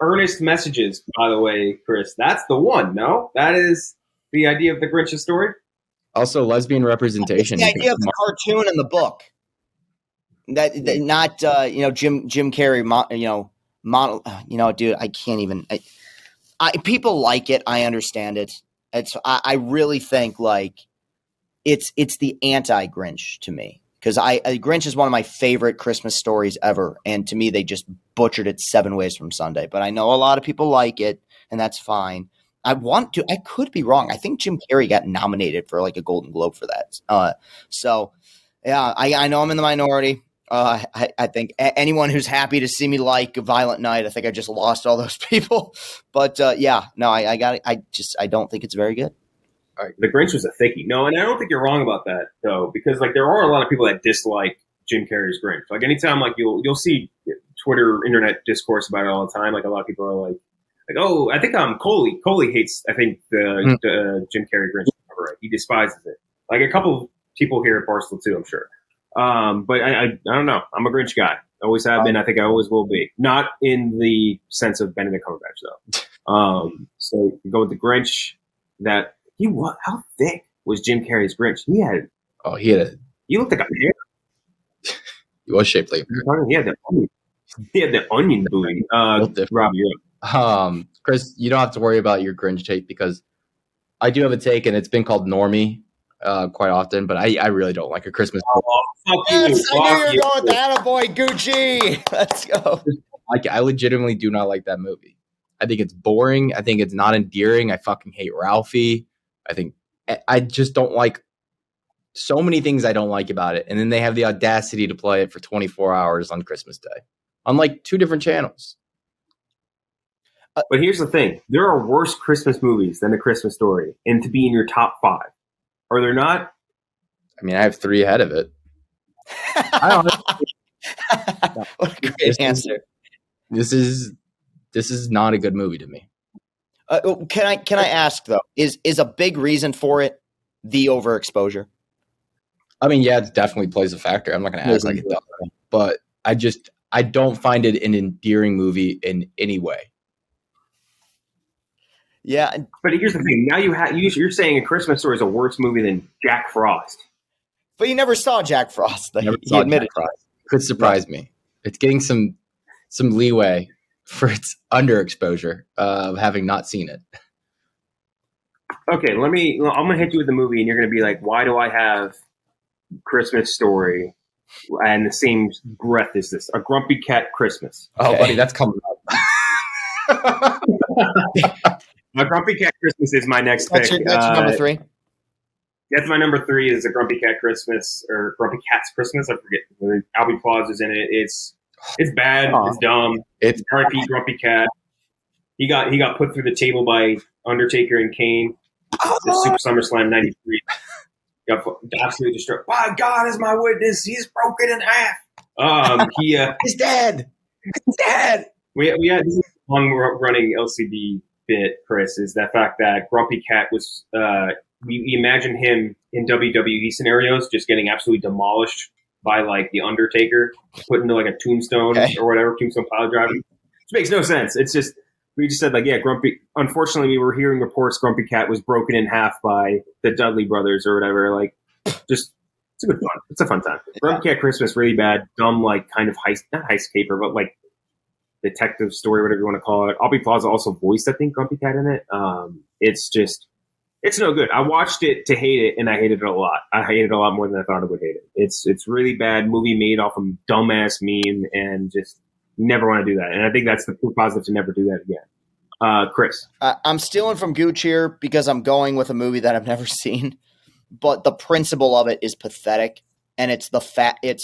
Earnest Messages, by the way, Chris. That's the one, no? That is the idea of the Grinch's story? Also, lesbian representation. It's the idea of the cartoon and the book. That not Jim Carrey. Dude, I can't even. People like it. I understand it. I really think like it's the anti-Grinch to me because Grinch is one of my favorite Christmas stories ever, and to me they just butchered it 7 ways from Sunday. But I know a lot of people like it, and that's fine. I could be wrong. I think Jim Carrey got nominated for like a Golden Globe for that. So yeah, I know I'm in the minority. I think anyone who's happy to see me like Violent Night, I think I just lost all those people. But I don't think it's very good. All right, the Grinch was a thickie. No, and I don't think you're wrong about that though, because like there are a lot of people that dislike Jim Carrey's Grinch. Like anytime, like you'll see Twitter, internet discourse about it all the time. Like a lot of people are like, oh, I think Coley. Coley hates, I think, the Jim Carrey Grinch. Right? He despises it. Like a couple people here at Barstool too, I'm sure. But I don't know. I'm a Grinch guy. Always have been. I think I always will be. Not in the sense of Benedict Cumberbatch though. So you go with the Grinch. How thick was Jim Carrey's Grinch? He looked like a pear. He was shaped like a pear. He had the onion booty. Rob, you're up. Chris, you don't have to worry about your Grinch take because I do have a take, and it's been called Normie quite often, but I really don't like A Christmas. Yes, I knew you were going with that, boy, Gucci. Let's go. I legitimately do not like that movie. I think it's boring. I think it's not endearing. I fucking hate Ralphie. I just don't like so many things I don't like about it. And then they have the audacity to play it for 24 hours on Christmas Day on like 2 different channels. But here's the thing. There are worse Christmas movies than A Christmas Story, and to be in your top 5. Are there not? I mean, I have 3 ahead of it. What a great answer. This is This is not a good movie to me. Can I ask though? Is a big reason for it the overexposure? I mean, yeah, it definitely plays a factor. I'm not going to act like it doesn't, but I don't find it an endearing movie in any way. Yeah, but here's the thing. Now you're saying A Christmas Story is a worse movie than Jack Frost. But you never saw Jack Frost. He admitted Frost. Could surprise me. It's getting some leeway for its underexposure of having not seen it. Okay, I'm going to hit you with the movie, and you're going to be like, why do I have Christmas Story and the same breath as this? A Grumpy Cat Christmas. Oh, buddy, that's coming up. A Grumpy Cat Christmas is my next pick. That's your number 3? That's my number 3 is A Grumpy Cat Christmas, or Grumpy Cat's Christmas. I forget. Albie Claus is in it. It's bad. It's dumb. It's R.I.P. Grumpy Cat. He got put through the table by Undertaker and Kane. The Super SummerSlam '93. Got absolutely destroyed. By God is my witness. He's broken in half. He's dead. He's dead. We had this long running LCD bit, Chris, is that fact that Grumpy Cat was. We imagine him in WWE scenarios just getting absolutely demolished by like the Undertaker, put into like a tombstone or whatever, tombstone pile driver. Which makes no sense. It's just. We just said, like, yeah, Grumpy. Unfortunately, we were hearing reports Grumpy Cat was broken in half by the Dudley brothers or whatever. Like, just it's a good fun. It's a fun time. Yeah. Grumpy Cat Christmas, really bad, dumb, like kind of not heist caper, but like detective story, whatever you want to call it. Albie Plaza also voiced, I think, Grumpy Cat in it. It's no good. I watched it to hate it, and I hated it a lot. I hated it a lot more than I thought I would hate it. It's really bad movie made off of dumbass meme, and just. Never want to do that. And I think that's the proof positive to never do that again. Chris. I'm stealing from Gooch here because I'm going with a movie that I've never seen, but the principle of it is pathetic. And it's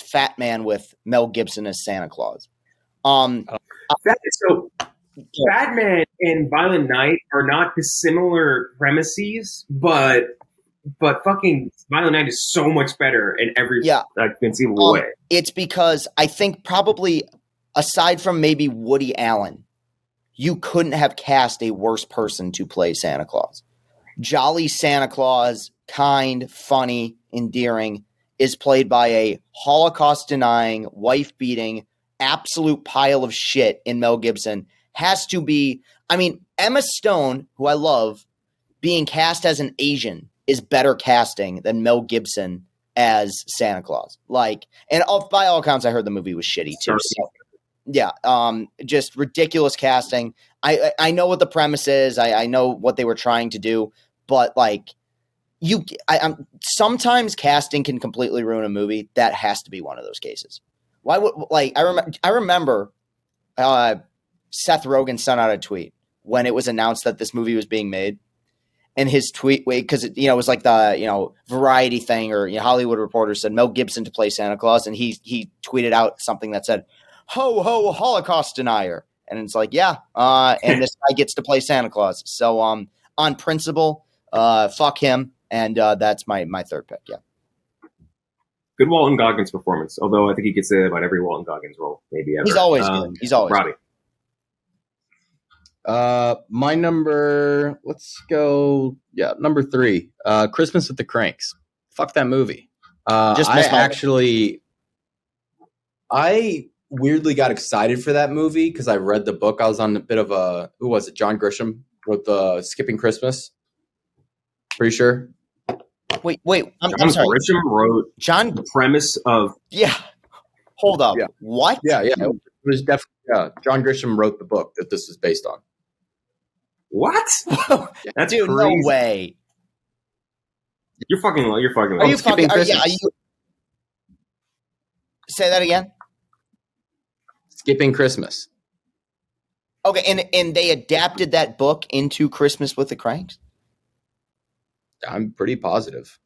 Fat Man with Mel Gibson as Santa Claus. Batman and Violent Night are not dissimilar premises, but fucking Violent Night is so much better in every conceivable way. It's because I think probably aside from maybe Woody Allen, you couldn't have cast a worse person to play Santa Claus. Jolly Santa Claus, kind, funny, endearing, is played by a Holocaust-denying, wife-beating, absolute pile of shit in Mel Gibson. Has to be, I mean, Emma Stone, who I love, being cast as an Asian is better casting than Mel Gibson as Santa Claus. Like, and by all accounts, I heard the movie was shitty too. So, yeah, just ridiculous casting. I know what the premise is. I know what they were trying to do, but like sometimes casting can completely ruin a movie. That has to be one of those cases. Why would I remember Seth Rogen sent out a tweet when it was announced that this movie was being made, and his tweet because it was like the Variety thing or Hollywood Reporter said Mel Gibson to play Santa Claus, and he tweeted out something that said, "Ho ho Holocaust denier," and it's like, and this guy gets to play Santa Claus. So on principle, fuck him, and that's my third pick. Yeah, good Walton Goggins performance. Although I think he gets it about every Walton Goggins role, maybe ever. He's always good. He's always Robbie. Good. My number. Let's go. Yeah, number 3. Christmas with the Cranks. Fuck that movie. I weirdly got excited for that movie because I read the book. I was on a bit of a who was it? John Grisham wrote the Skipping Christmas. Pretty sure. Wait. I'm sorry. Grisham wrote the premise of. Yeah. Hold up. Yeah. What? Yeah. It was definitely John Grisham wrote the book that this was based on. What? That's Dude, crazy. No way. You're fucking. Are you fucking? Are you? Say that again. Skipping Christmas. Okay, and they adapted that book into Christmas with the Cranks? I'm pretty positive.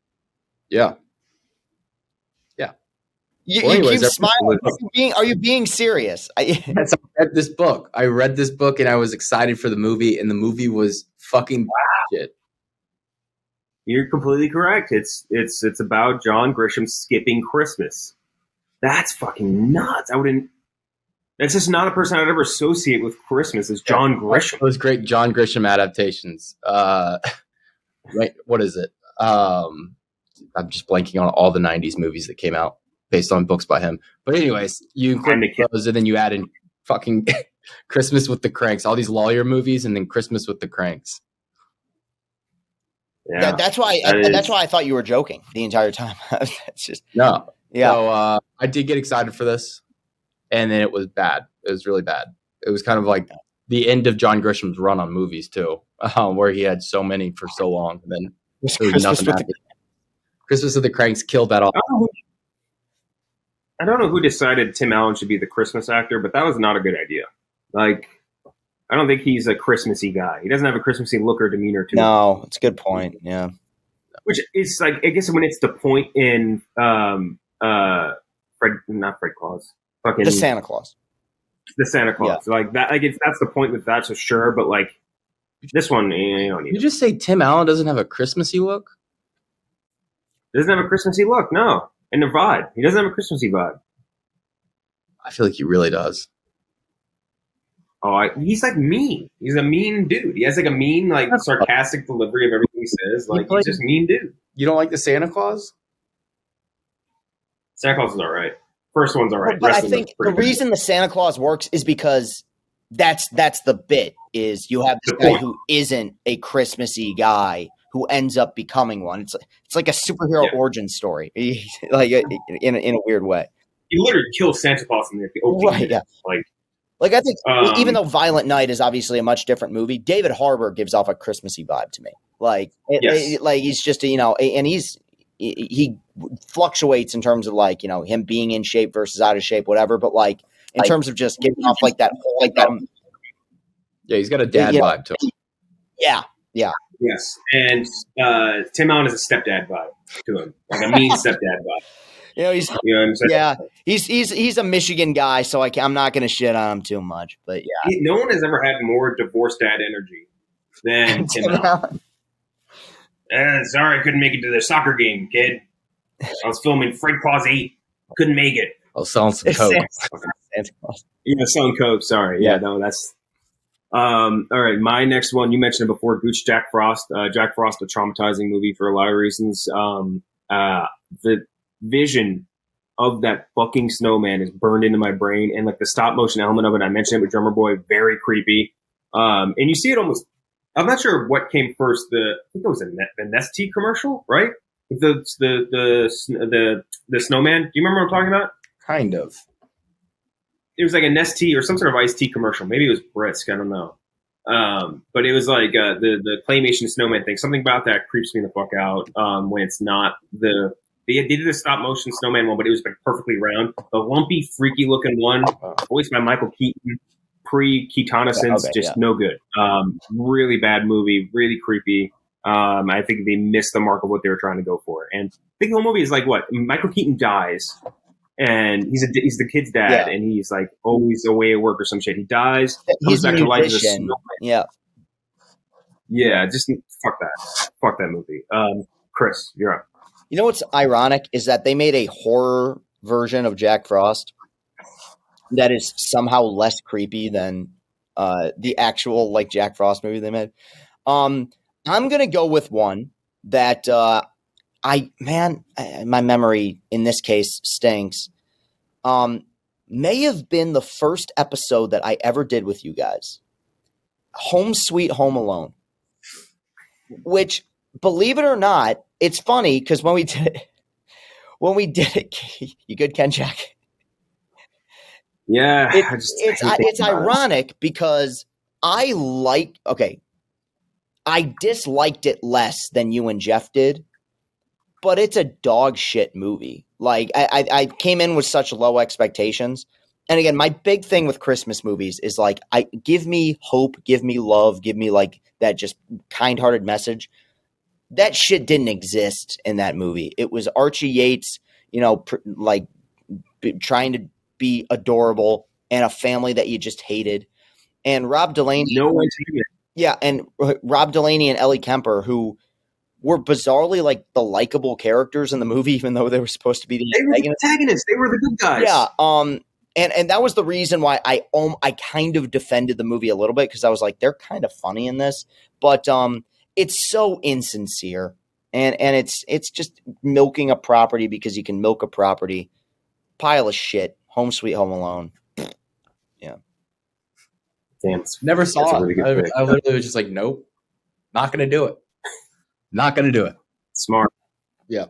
Yeah. You keep smiling. Are you being serious? I read this book. And I was excited for the movie, and the movie was fucking shit. You're completely correct. It's about John Grisham skipping Christmas. That's fucking nuts. That's just not a person I'd ever associate with Christmas. Is John Grisham. Those great John Grisham adaptations. Right? What is it? I'm just blanking on all the '90s movies that came out based on books by him. But anyways, you include those, and then you add in fucking Christmas with the Cranks, all these lawyer movies, and then Christmas with the Cranks. Yeah, that's why I thought you were joking the entire time. It's just no. Yeah. So I did get excited for this, and then it was bad. It was really bad. It was kind of like the end of John Grisham's run on movies too, where he had so many for so long, and then there was nothing happening. Christmas with the Cranks killed that off. I don't know who decided Tim Allen should be the Christmas actor, but that was not a good idea. Like, I don't think he's a Christmassy guy. He doesn't have a Christmassy look or demeanor to him. No, it's a good point. Yeah. Which is like, I guess when it's the point in not Fred Claus. Fucking the Santa Claus. The Santa Claus. Yeah. Like that, like if that's the point with that, so sure, but like this one, you don't need You just say Tim Allen doesn't have a Christmassy look? Doesn't have a Christmassy look, no. And the vibe. He doesn't have a Christmassy vibe. I feel like he really does. Oh, he's like mean. He's a mean dude. He has like a mean, like sarcastic delivery of everything he says. Like he's just mean dude. You don't like the Santa Claus? Santa Claus is all right. First one's all right. But I think the reason the Santa Claus works is because that's the bit. Is you have this guy who isn't a Christmassy guy who ends up becoming one. It's like a superhero origin story, like in a weird way. He literally kills Santa Claus in the opening. Right? Yeah. Like I think even though Violent Night is obviously a much different movie, David Harbour gives off a Christmassy vibe to me. Like he's just and he fluctuates in terms of like him being in shape versus out of shape, whatever. But like in terms of just giving off like that. Yeah, he's got a dad vibe to him. Yeah. Yes, and Tim Allen is a stepdad vibe to him, like a mean stepdad vibe. He's what I'm saying? Yeah, he's a Michigan guy, so I'm not going to shit on him too much. But yeah, no one has ever had more divorced dad energy than Tim Allen. Sorry, I couldn't make it to the soccer game, kid. I was filming Fred Claus 8. Couldn't make it. I was selling some coke. Selling coke. Sorry. Yeah, no, that's. All right, my next one. You mentioned it before. Gooch, Jack Frost. Jack Frost, a traumatizing movie for a lot of reasons. The vision of that fucking snowman is burned into my brain, and like the stop motion element of it. I mentioned it with Drummer Boy. Very creepy. And you see it almost. I'm not sure what came first. I think it was the Nestea commercial, right? The snowman. Do you remember what I'm talking about? Kind of. It was like a Nestea or some sort of iced tea commercial. Maybe it was Brisk. I don't know. But it was like the claymation snowman thing. Something about that creeps me the fuck out when it's not they did the stop motion snowman one, but it was like perfectly round. The lumpy, freaky looking one, voiced by Michael Keaton, pre-Keatonescence, no good. Really bad movie, really creepy. I think they missed the mark of what they were trying to go for. And I think the whole movie is like what? Michael Keaton dies. And he's the kid's dad, and he's like always away at work or some shit. He dies. He's back to life as a snowman. Yeah. Just fuck that movie. Chris, you're up. You know what's ironic is that they made a horror version of Jack Frost that is somehow less creepy than the actual like Jack Frost movie they made. I'm gonna go with one that. My memory in this case stinks. May have been the first episode that I ever did with you guys. Home Sweet Home Alone. Which, believe it or not, it's funny because when we did it, you good, Ken Jack? Yeah. It's ironic because I disliked it less than you and Jeff did. But it's a dog shit movie. Like I came in with such low expectations. And again, my big thing with Christmas movies is like, give me hope, give me love, give me like that just kind-hearted message. That shit didn't exist in that movie. It was Archie Yates, trying to be adorable and a family that you just hated. And Rob Delaney. No one's here. Yeah, and Rob Delaney and Ellie Kemper, who were bizarrely like the likable characters in the movie, even though they were supposed to be the antagonists. They were the good guys. Yeah. And that was the reason why I kind of defended the movie a little bit, because I was like, they're kind of funny in this, but it's so insincere, and it's just milking a property because you can milk a property. Pile of shit. Home Sweet Home Alone. Yeah. Damn, never saw it. Really I literally was just like, nope, not gonna do it. Not gonna do it. Smart. Yeah.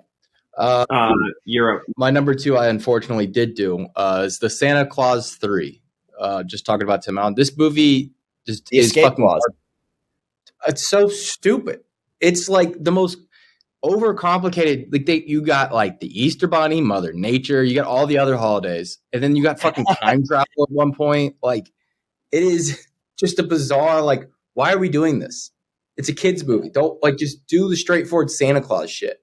Europe. My number 2, I unfortunately did do is the Santa Claus 3. Just talking about Tim Allen. This movie just is fucking. It's so stupid. It's like the most overcomplicated. Like you got like the Easter Bunny, Mother Nature. You got all the other holidays, and then you got fucking time travel at one point. Like it is just a bizarre. Like, why are we doing this? It's a kids movie. Don't just do the straightforward Santa Claus shit.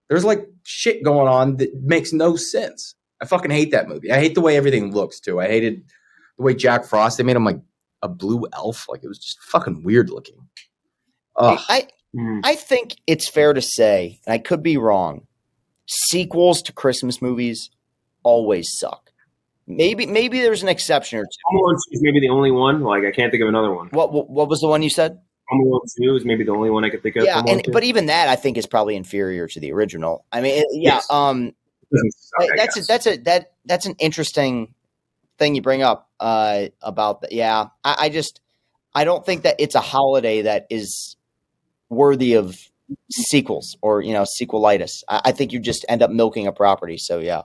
There's like shit going on that makes no sense. I fucking hate that movie. I hate the way everything looks too. I hated the way Jack Frost, they made him like a blue elf. Like it was just fucking weird looking. I think it's fair to say, and I could be wrong, sequels to Christmas movies always suck. Maybe there's an exception or two. Home Alone 2 is maybe the only one. Like I can't think of another one. What was the one you said? Home Alone 2 is maybe the only one I could think of. Yeah, but even that I think is probably inferior to the original. I mean, Yes. That's an interesting thing you bring up about that. Yeah, I don't think that it's a holiday that is worthy of sequels or sequelitis. I think you just end up milking a property. So yeah.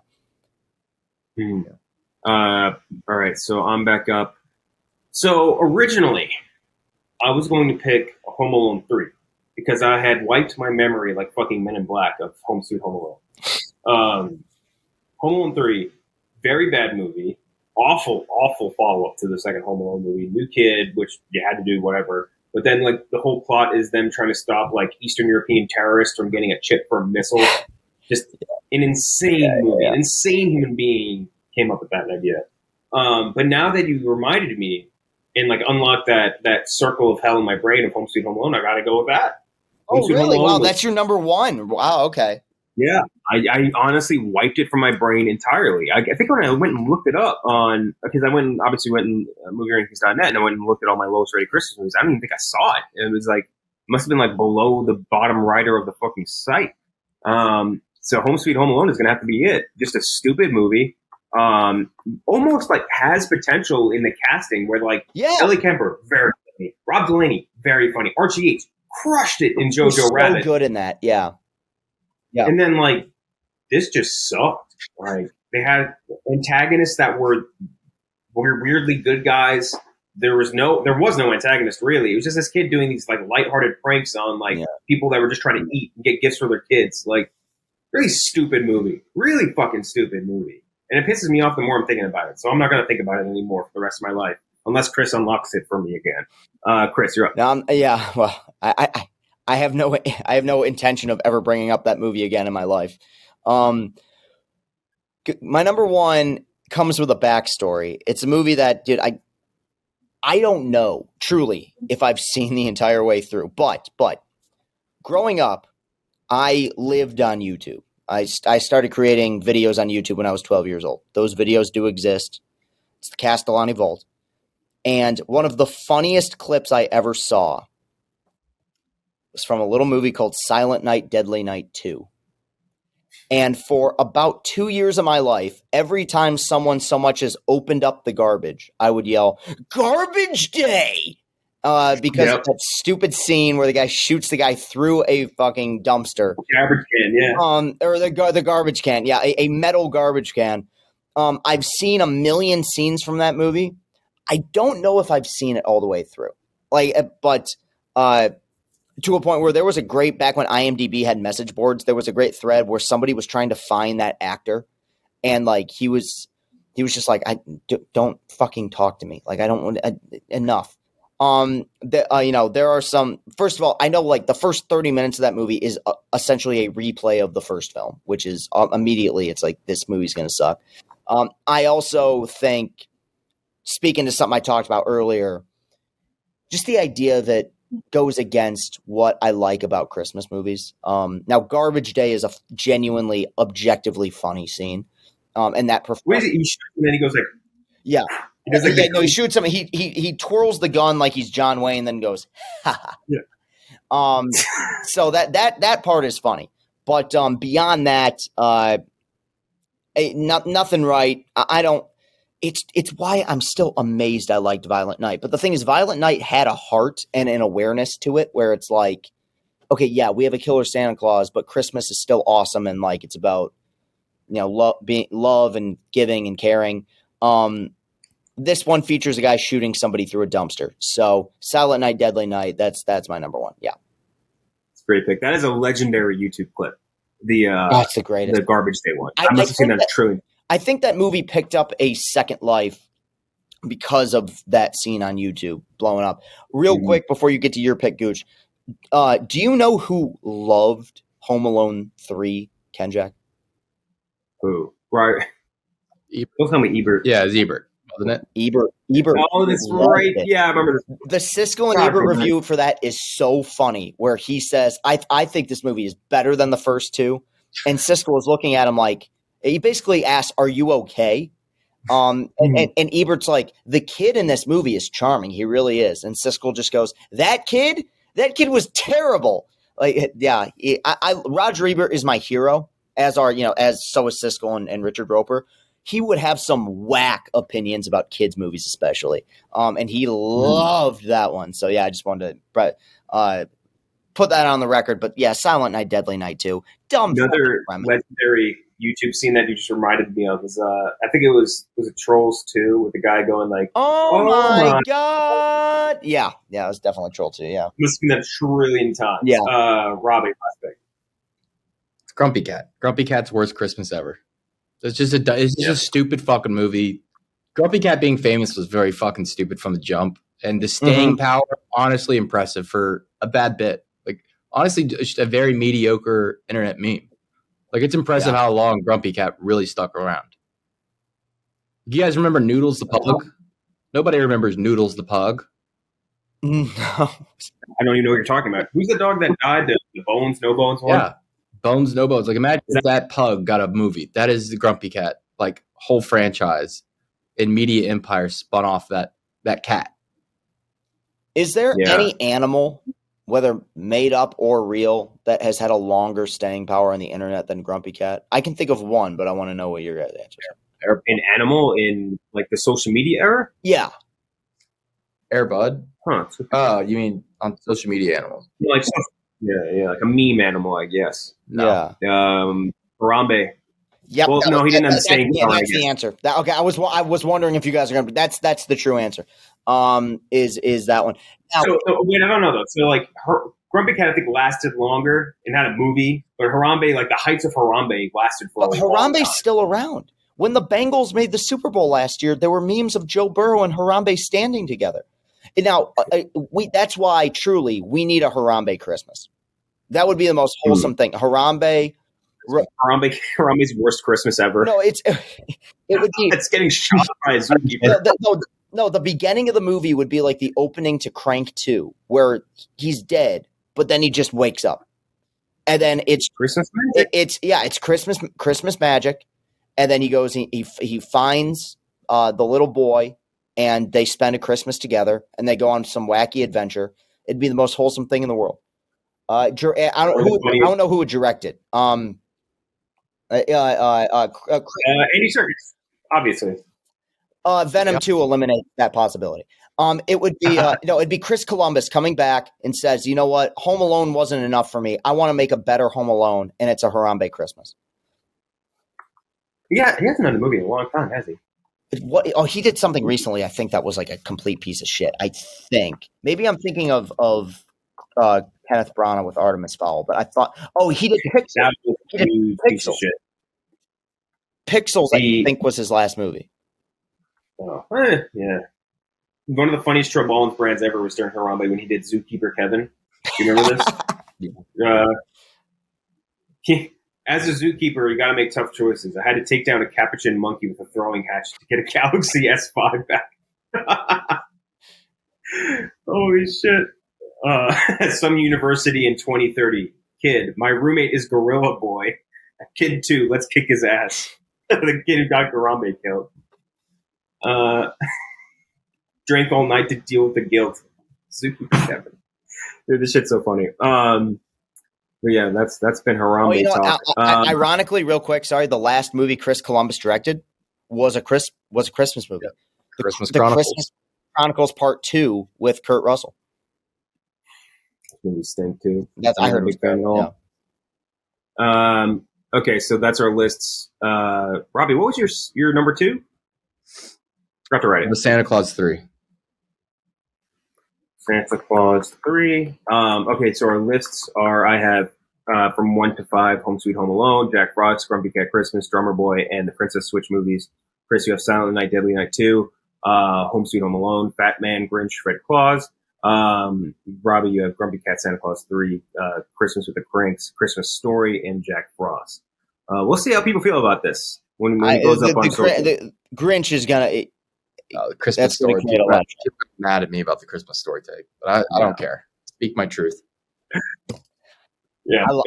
All right, so I'm back up. So originally, I was going to pick Home Alone 3 because I had wiped my memory like fucking Men in Black of Home Sweet Home Alone. Home Alone 3, very bad movie. Awful follow-up to the second Home Alone movie. New kid, which you had to do, whatever. But then, like, the whole plot is them trying to stop, like, Eastern European terrorists from getting a chip for a missile. Just an insane movie. An insane human being came up with that idea. But now that you reminded me, and like unlock that circle of hell in my brain of Home Sweet Home Alone, I got to go with that. Oh, really? Wow, that's your number 1. Wow, okay. Yeah, I honestly wiped it from my brain entirely. I think when I went and looked it up because I went in movierankings.net and I went and looked at all my lowest rated Christmas movies. I don't even think I saw it. It was like, must have been like below the bottom rider of the fucking site. So Home Sweet Home Alone is going to have to be it. Just a stupid movie. Almost like has potential in the casting where like Ellie Kemper, very funny. Rob Delaney, very funny. Archie Yates crushed it in Jojo Rabbit. So good in that, yeah. And then like this just sucked. Like they had antagonists that were weirdly good guys. There was no antagonist really. It was just this kid doing these like lighthearted pranks on like people that were just trying to eat and get gifts for their kids. Like really stupid movie. Really fucking stupid movie. And it pisses me off the more I'm thinking about it. So I'm not going to think about it anymore for the rest of my life, unless Chris unlocks it for me again. Chris, you're up. Yeah. Well, I have no intention of ever bringing up that movie again in my life. My number 1 comes with a backstory. It's a movie that, dude, I don't know truly if I've seen the entire way through, but growing up, I lived on YouTube. I started creating videos on YouTube when I was 12 years old. Those videos do exist. It's the Castellani Vault. And one of the funniest clips I ever saw was from a little movie called Silent Night, Deadly Night 2. And for about 2 years of my life, every time someone so much as opened up the garbage, I would yell, "Garbage Day!" Because of that stupid scene where the guy shoots the guy through a fucking dumpster. Garbage can, yeah. Or the garbage can, yeah, a metal garbage can. I've seen a million scenes from that movie. I don't know if I've seen it all the way through. But to a point where there was a great, back when IMDb had message boards, there was a great thread where somebody was trying to find that actor, and like he was just like, don't fucking talk to me. Like I don't want enough. There are some. First of all, I know like the first 30 minutes of that movie is essentially a replay of the first film, which is immediately it's like this movie's gonna suck. I also think, speaking to something I talked about earlier, just the idea that goes against what I like about Christmas movies. Now, Garbage Day is a genuinely, objectively funny scene, and that performance. And then he goes like, Yeah. He shoots him. He twirls the gun like he's John Wayne, then goes, ha ha. Yeah. So that part is funny. But beyond that, nothing right. I don't. It's why I'm still amazed I liked Violent Night. But the thing is, Violent Night had a heart and an awareness to it where it's like, okay, yeah, we have a killer Santa Claus, but Christmas is still awesome, and like it's about love and giving and caring. This one features a guy shooting somebody through a dumpster. So Silent Night, Deadly Night. That's my number one. Yeah, it's a great pick. That is a legendary YouTube clip. That's the greatest. The Garbage Day one. I must have seen that a trillion. I think that movie picked up a second life because of that scene on YouTube blowing up. Real quick before you get to your pick, Gooch, do you know who loved Home Alone 3, Kenjack? Who? Right. Don't tell me Ebert. Yeah, it's Ebert, wasn't it? Ebert. Oh, that's right. Yeah, I remember this. The Siskel and Ebert review for that is so funny, where he says, I think this movie is better than the first two. And Siskel is looking at him like, he basically asks, "Are you okay?" And Ebert's like, "The kid in this movie is charming. He really is." And Siskel just goes, "That kid was terrible." Like, yeah, Roger Ebert is my hero, as so is Siskel and Richard Roper. He would have some whack opinions about kids' movies, especially, and he loved that one. So yeah, I just wanted to put that on the record. But yeah, Silent Night, Deadly Night too. Another legendary YouTube scene that you just reminded me of is I think it was it Trolls 2 with the guy going like, oh my god, yeah, it was definitely Troll 2. Yeah, must have been that a trillion times. Yeah, Robbie, last pick. It's Grumpy Cat. Grumpy Cat's worst Christmas ever. It's just a stupid fucking movie. Grumpy Cat being famous was very fucking stupid from the jump, and the staying power, honestly impressive for a bad bit. Like honestly, just a very mediocre internet meme. Like, it's impressive how long Grumpy Cat really stuck around. Do you guys remember Noodles the Pug? Nobody remembers Noodles the Pug. No. I don't even know what you're talking about. Who's the dog that died? The Bones, No Bones one? Yeah, Bones, No Bones. Like, imagine if that pug got a movie. That is the Grumpy Cat, like, whole franchise and media empire spun off that cat. Is there any animal, whether made up or real, that has had a longer staying power on the internet than Grumpy Cat? I can think of one, but I want to know what your guys' answer is. An animal in like the social media era? Yeah. Airbud? Huh. Oh, you mean on social media animals? Like like a meme animal, I guess. No. Yeah. Harambe. Yep. Well, no, he didn't have the staying power. That's the answer. Okay, I was wondering if you guys are going to. That's the true answer. Is that one? Now, wait, I don't know though. So like Grumpy Cat, I think lasted longer and had a movie, but Harambe, like the heights of Harambe, lasted for a long time. Harambe's still around. When the Bengals made the Super Bowl last year, there were memes of Joe Burrow and Harambe standing together. And now that's why truly we need a Harambe Christmas. That would be the most wholesome thing. Harambe's worst Christmas ever. No, it would be. It's getting shot by a zookeeper. No, the beginning of the movie would be like the opening to Crank 2, where he's dead, but then he just wakes up, and then it's Christmas magic. It's Christmas magic, and then he goes, he finds the little boy, and they spend a Christmas together, and they go on some wacky adventure. It'd be the most wholesome thing in the world. I don't know who would direct it. Andy Serkis, obviously. Venom 2 eliminates that possibility. It would be it'd be Chris Columbus coming back and says, "You know what? Home Alone wasn't enough for me. I want to make a better Home Alone, and it's a Harambe Christmas." Yeah, he hasn't done a movie in a long time, has he? He did something recently. I think that was like a complete piece of shit. I think maybe I'm thinking of Kenneth Branagh with Artemis Fowl, but I thought, he did Pixels. He did Pixels. Pixels, I think, was his last movie. Oh, yeah. One of the funniest Trombone brands ever was during Harambe when he did Zookeeper Kevin. Do you remember this? As a zookeeper, you got to make tough choices. I had to take down a capuchin monkey with a throwing hatch to get a Galaxy S5 back. Holy shit. At some university in 2030. Kid, my roommate is Gorilla Boy. Kid 2, let's kick his ass. The kid who got Harambe killed. Drank all night to deal with the guilt. Zookeeper Kevin. Dude, this shit's so funny. But yeah, that's been Harambe talk. Ironically, real quick, sorry, the last movie Chris Columbus directed was a Christmas movie. Yeah. The Christmas Chronicles. Christmas Chronicles Part 2 with Kurt Russell. Movie stink too. I heard it was good. Okay, so that's our lists. Robbie, what was your number 2? Forgot to write it. The Santa Claus 3. Santa Claus 3. Okay, so our lists are: I have from 1 to 5, Home Sweet Home Alone, Jack Frost, Grumpy Cat Christmas, Drummer Boy, and the Princess Switch movies. Chris, you have Silent Night, Deadly Night 2, Home Sweet Home Alone, Fat Man, Grinch, Fred Claus. Robbie, you have Grumpy Cat, Santa Claus 3, Christmas with the Cranks, Christmas Story, and Jack Frost. We'll see how people feel about this when it goes up on social. The Grinch is gonna. The Christmas Story. People are mad at me about the Christmas Story take, but I don't care. Speak my truth. Yeah, I love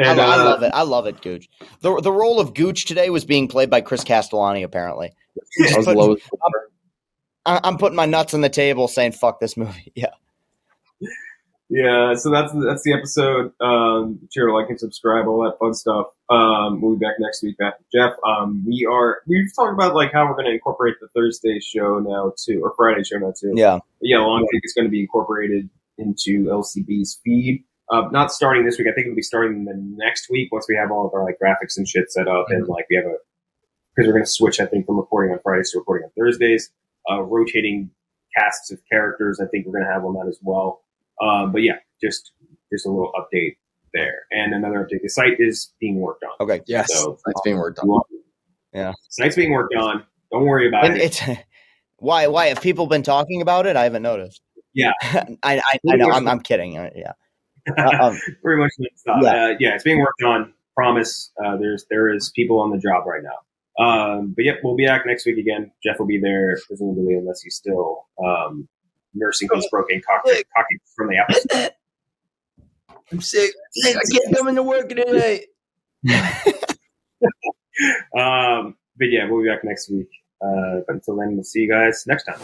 it. I love it, Gooch. The role of Gooch today was being played by Chris Castellani. Apparently, I'm putting my nuts on the table, saying "fuck this movie." Yeah. Yeah, so that's the episode. Share, like, and subscribe, all that fun stuff. We'll be back next week after Jeff. We've talked about like how we're going to incorporate the Thursday show now too, or Friday show now too. Yeah, Long Take is going to be incorporated into LCB's feed. Not starting this week. I think it'll be starting the next week once we have all of our like graphics and shit set up, and like we have because we're going to switch, I think, from recording on Fridays to recording on Thursdays. Rotating casts of characters, I think we're going to have on that as well. But yeah, just a little update there. And another update, the site is being worked on. Okay. Yes. So it's being worked on. Yeah. Site's being worked on. Don't worry about it. It's why have people been talking about it? I haven't noticed. Yeah. I know. I'm kidding. Yeah. Pretty much nonstop. Yeah, it's being worked on. Promise. There is people on the job right now. But yep, we'll be back next week again. Jeff will be there, presumably, unless he's still nursing his broken cocky from the episode. I'm sick. I can't come into work today. But yeah, we'll be back next week. But until then, we'll see you guys next time.